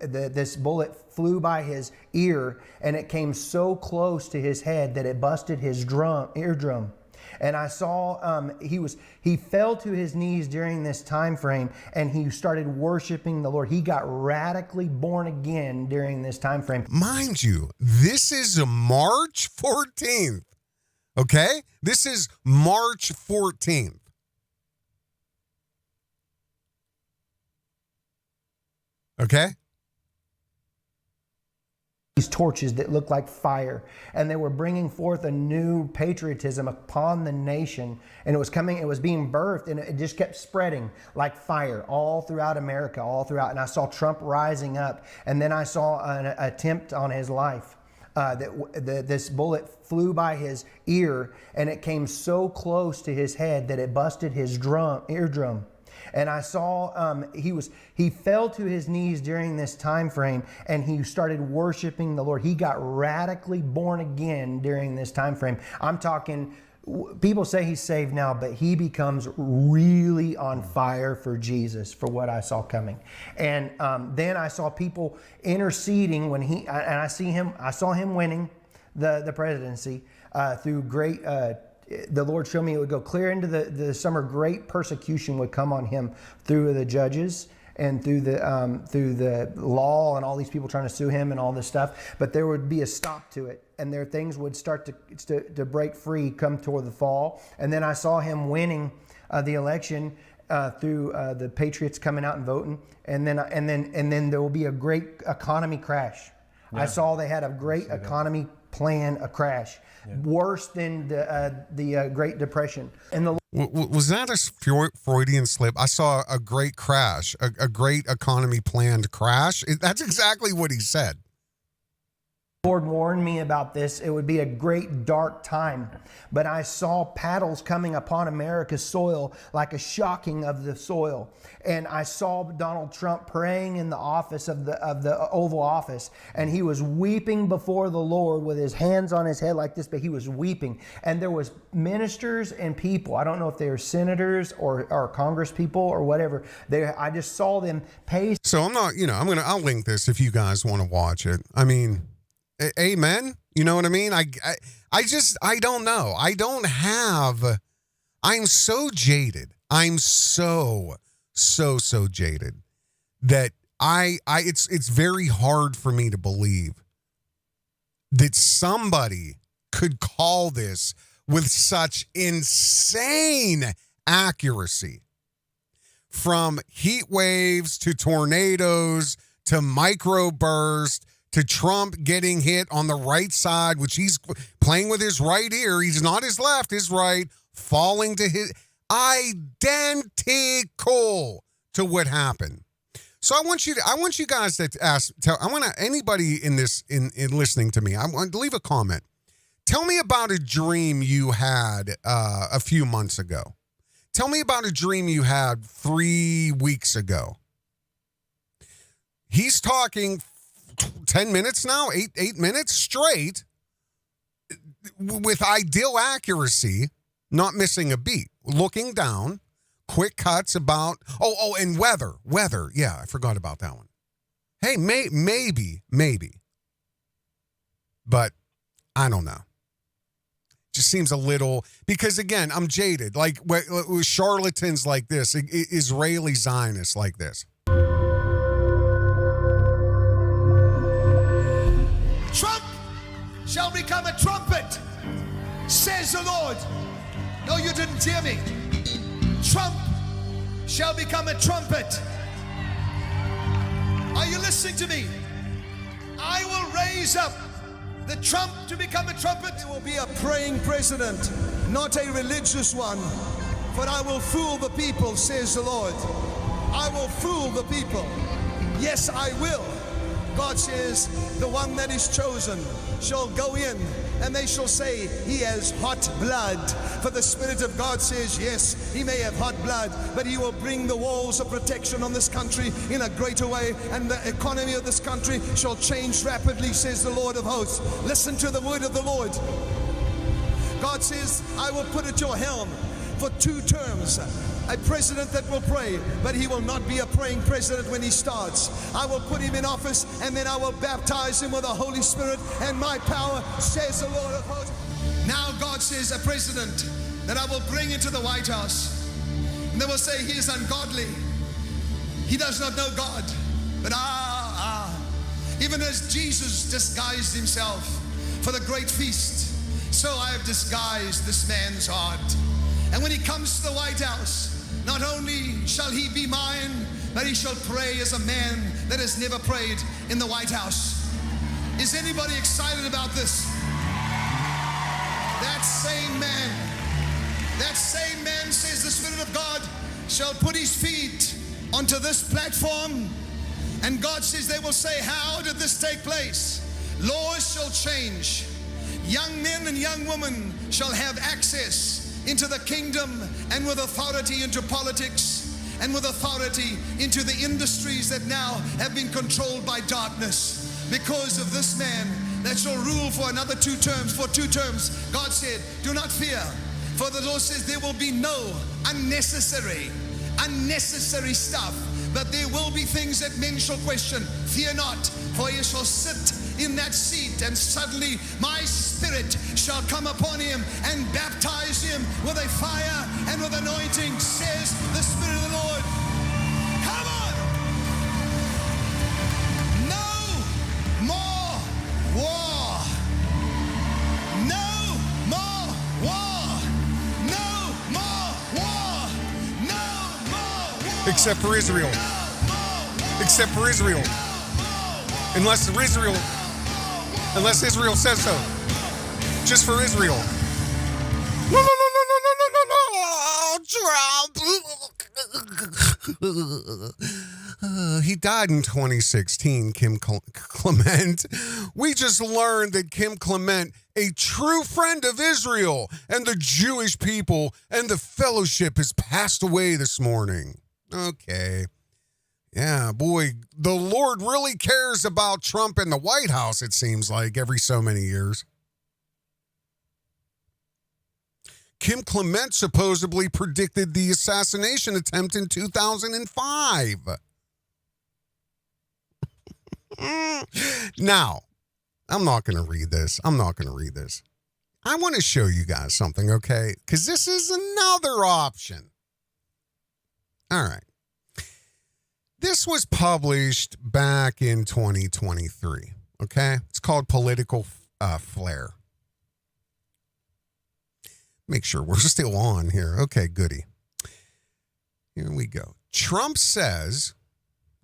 This bullet flew by his ear, and it came so close to his head that it busted his eardrum. And I saw he fell to his knees during this time frame, and he started worshiping the Lord. He got radically born again during this time frame. Mind you, this is March 14th. Okay? This is March 14th. Okay? These torches that looked like fire, and they were bringing forth a new patriotism upon the nation, and it was being birthed, and it just kept spreading like fire all throughout America, all throughout. And I saw Trump rising up, and then I saw an attempt on his life. This bullet flew by his ear, and it came so close to his head that it busted his eardrum. And I saw he fell to his knees during this time frame, and he started worshiping the Lord. He got radically born again during this time frame. I'm talking, people say he's saved now, but he becomes really on fire for Jesus, for what I saw coming. And then I saw people interceding when I saw him winning the presidency through great. The Lord showed me it would go clear into the summer. Great persecution would come on him through the judges and through the law and all these people trying to sue him and all this stuff. But there would be a stop to it, and things would start to break free come toward the fall. And then I saw him winning the election through the Patriots coming out and voting, and then there will be a great economy crash. Yeah. I saw they had a great economy plan, a crash. Yeah. Worse than the Great Depression. And was that a Freudian slip? I saw a great crash, a great economy planned crash. That's exactly what he said. The Lord warned me about this. It would be a great dark time. But I saw paddles coming upon America's soil like a shocking of the soil. And I saw Donald Trump praying in the office of the Oval Office. And he was weeping before the Lord with his hands on his head like this, but he was weeping. And there was ministers and people. I don't know if they were senators or Congress people or whatever. I just saw them pace. So I'm not, I'll link this if you guys want to watch it. I mean, amen. You know what I mean? I don't know. I'm so jaded. I'm so jaded that it's very hard for me to believe that somebody could call this with such insane accuracy. From heat waves to tornadoes to microburst to Trump getting hit on the right side, which he's playing with his right ear. He's not his left, his right, falling to his identical to what happened. So I want you guys to anybody in this in listening to me, I want to leave a comment. Tell me about a dream you had a few months ago. Tell me about a dream you had 3 weeks ago. He's talking 10 minutes now, 8 minutes straight with ideal accuracy, not missing a beat, looking down, quick cuts about, and weather. Yeah, I forgot about that one. Hey, maybe. But I don't know. Just seems a little, because again, I'm jaded. Like with charlatans like this, Israeli Zionists like this. Trump shall become a trumpet, says the Lord. No, you didn't hear me. Trump shall become a trumpet. Are you listening to me? I will raise up the Trump to become a trumpet. It will be a praying president, not a religious one. For I will fool the people, says the Lord. I will fool the people. Yes, I will. God says, the one that is chosen shall go in, and they shall say, he has hot blood. For the Spirit of God says, yes, he may have hot blood, but he will bring the walls of protection on this country in a greater way, and the economy of this country shall change rapidly, says the Lord of hosts. Listen to the word of the Lord. God says, I will put at your helm for 2 terms a president that will pray, but he will not be a praying president when he starts. I will put him in office, and then I will baptize him with the Holy Spirit and my power, says the Lord of hosts. Now God says, a president that I will bring into the White House, and they will say he is ungodly, he does not know God. But even as Jesus disguised himself for the great feast, so I have disguised this man's heart. And when he comes to the White House, not only shall he be mine, but he shall pray as a man that has never prayed in the White House. Is anybody excited about this? That same man, says the Spirit of God, shall put his feet onto this platform, and God says they will say, how did this take place? Laws shall change. Young men and young women shall have access into the kingdom, and with authority into politics, and with authority into the industries that now have been controlled by darkness, because of this man that shall rule for another 2 terms. For 2 terms, God said, do not fear, for the Lord says there will be no unnecessary stuff, but there will be things that men shall question. Fear not, for he shall sit in that seat, and suddenly my Spirit shall come upon him and baptize him with a fire and with anointing, says the Spirit of the Lord. Come on! No more war. No more war. No more war. No more war. Except for Israel. Except for Israel. Unless Israel says so. Just for Israel. No, Trump. He died in 2016, Kim Clement. We just learned that Kim Clement, a true friend of Israel and the Jewish people and the fellowship, has passed away this morning. Okay. Yeah, boy, the Lord really cares about Trump in the White House, it seems like, every so many years. Kim Clement supposedly predicted the assassination attempt in 2005. Now, I'm not going to read this. I want to show you guys something, okay? Because this is another option. All right. This was published back in 2023, okay? It's called Political Flair. Make sure we're still on here. Okay, goody. Here we go. Trump says,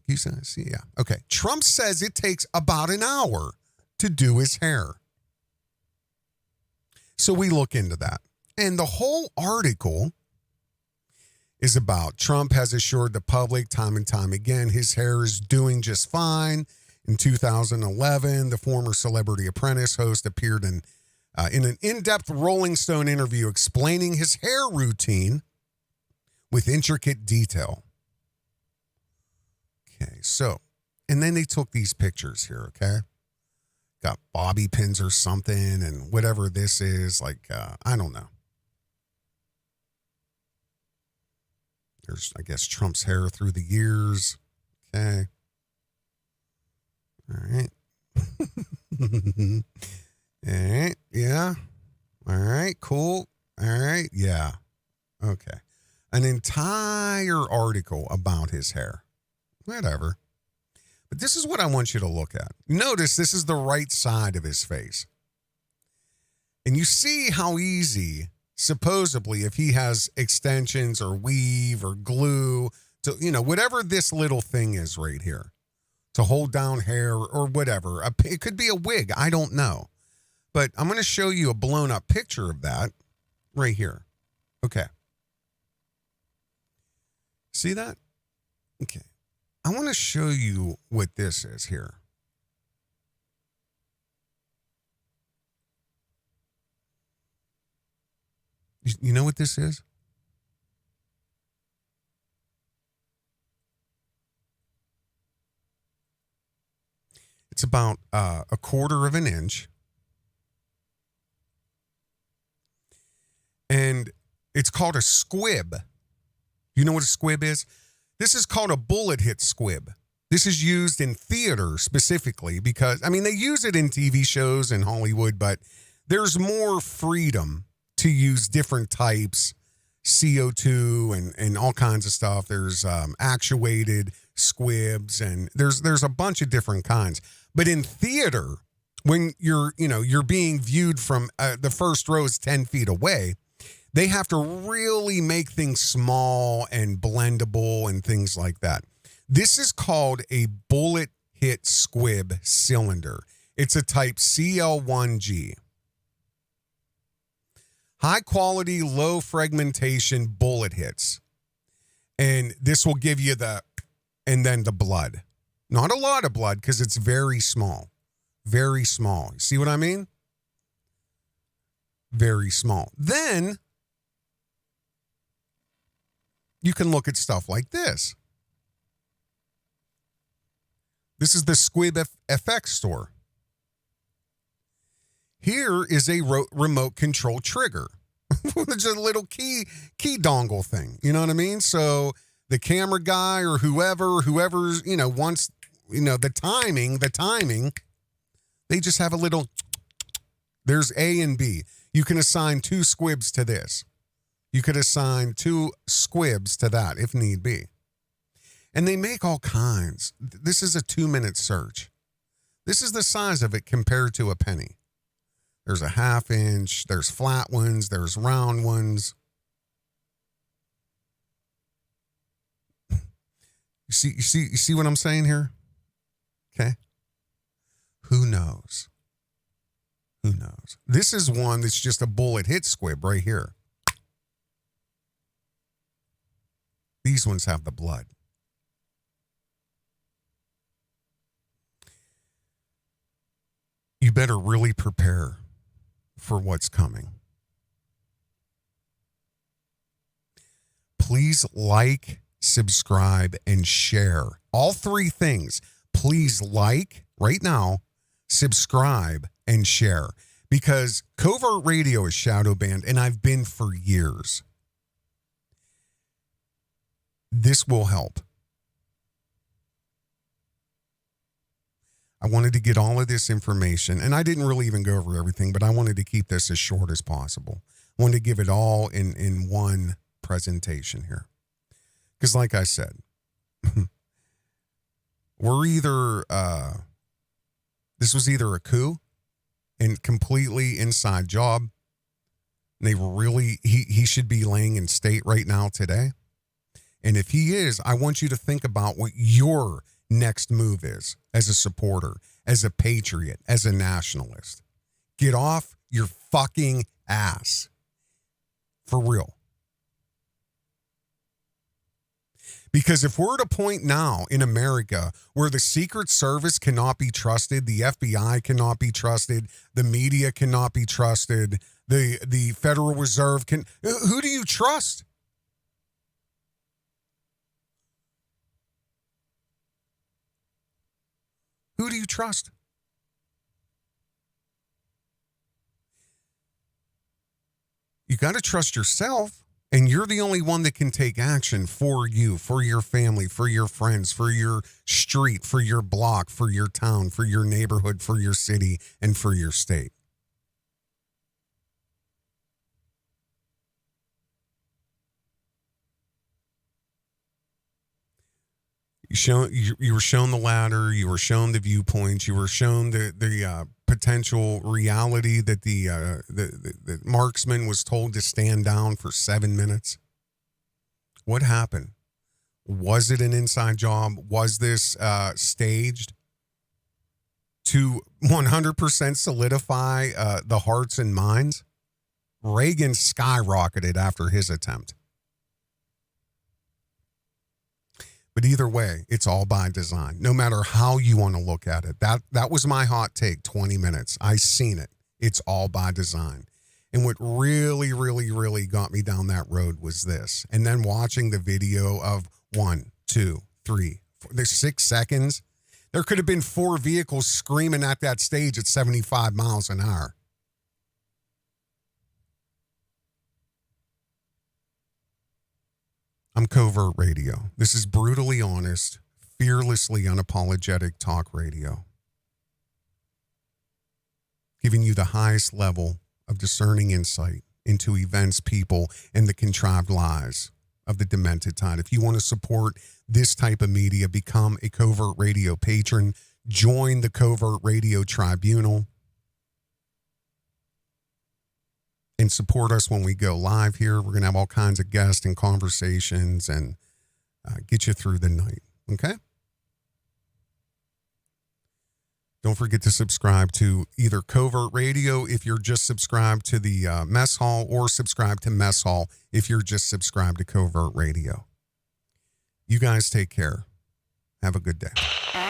okay. Trump says it takes about an hour to do his hair. So we look into that. And the whole article is about Trump has assured the public time and time again his hair is doing just fine. In 2011, the former Celebrity Apprentice host appeared in an in-depth Rolling Stone interview explaining his hair routine with intricate detail. Okay, so, and then they took these pictures here, okay? Got bobby pins or something and whatever this is, like, I don't know. There's, I guess, Trump's hair through the years. Okay. All right. All right. Yeah. All right. Cool. All right. Yeah. Okay. An entire article about his hair. Whatever. But this is what I want you to look at. Notice this is the right side of his face. And you see how easy, supposedly, if he has extensions or weave or glue, to, whatever this little thing is right here, to hold down hair or whatever. It could be a wig. I don't know. But I'm going to show you a blown up picture of that right here. Okay. See that? Okay. I want to show you what this is here. You know what this is? It's about a quarter of an inch. And it's called a squib. You know what a squib is? This is called a bullet hit squib. This is used in theater specifically because, they use it in TV shows in Hollywood, but there's more freedom to use different types, CO2 and all kinds of stuff. There's actuated squibs and there's a bunch of different kinds. But in theater, when you're being viewed from the first row is 10 feet away, they have to really make things small and blendable and things like that. This is called a bullet hit squib cylinder. It's a type CL1G. High quality, low fragmentation bullet hits. And this will give you and then the blood. Not a lot of blood because it's very small. Very small. You see what I mean? Very small. Then you can look at stuff like this. This is the Squib FX store. Here is a remote control trigger. It's a little key dongle thing. You know what I mean? So the camera guy or whoever's, wants, the timing, they just have a little, there's A and B. You can assign 2 squibs to this. You could assign 2 squibs to that if need be. And they make all kinds. This is a 2-minute search. This is the size of it compared to a penny. There's a 1/2 inch, there's flat ones, there's round ones. You see what I'm saying here? Okay. Who knows? Who knows? This is one that's just a bullet hit squib right here. These ones have the blood. You better really prepare for what's coming. Please like, subscribe, and share. All 3 things. Please like right now, subscribe, and share. Because Covert Radio is shadow banned, and I've been for years. This will help. I wanted to get all of this information, and I didn't really even go over everything, but I wanted to keep this as short as possible. I wanted to give it all in one presentation here. Because like I said, we're either, this was either a coup and completely inside job. They really, he should be laying in state right now today. And if he is, I want you to think about what your next move is as a supporter, as a patriot, as a nationalist. Get off your fucking ass. For real. Because if we're at a point now in America where the Secret Service cannot be trusted, the FBI cannot be trusted, the media cannot be trusted, the Federal Reserve can, who do you trust? Who do you trust? You got to trust yourself, and you're the only one that can take action for you, for your family, for your friends, for your street, for your block, for your town, for your neighborhood, for your city, and for your state. You were shown the ladder, you were shown the viewpoints, you were shown the potential reality that the marksman was told to stand down for 7 minutes. What happened? Was it an inside job? Was this staged to 100% solidify the hearts and minds? Reagan skyrocketed after his attempt. But either way, it's all by design, no matter how you want to look at it. That was my hot take, 20 minutes. I seen it. It's all by design. And what really, really, really got me down that road was this. And then watching the video of 1, 2, 3, 4, there's 6 seconds. There could have been 4 vehicles screaming at that stage at 75 miles an hour. I'm Covert Radio. This is brutally honest, fearlessly unapologetic talk radio. Giving you the highest level of discerning insight into events, people, and the contrived lies of the demented tide. If you want to support this type of media, become a Covert Radio patron. Join the Covert Radio Tribunal. And support us when we go live here. We're going to have all kinds of guests and conversations and get you through the night. Okay? Don't forget to subscribe to either Covert Radio if you're just subscribed to the Mess Hall, or subscribe to Mess Hall if you're just subscribed to Covert Radio. You guys take care. Have a good day.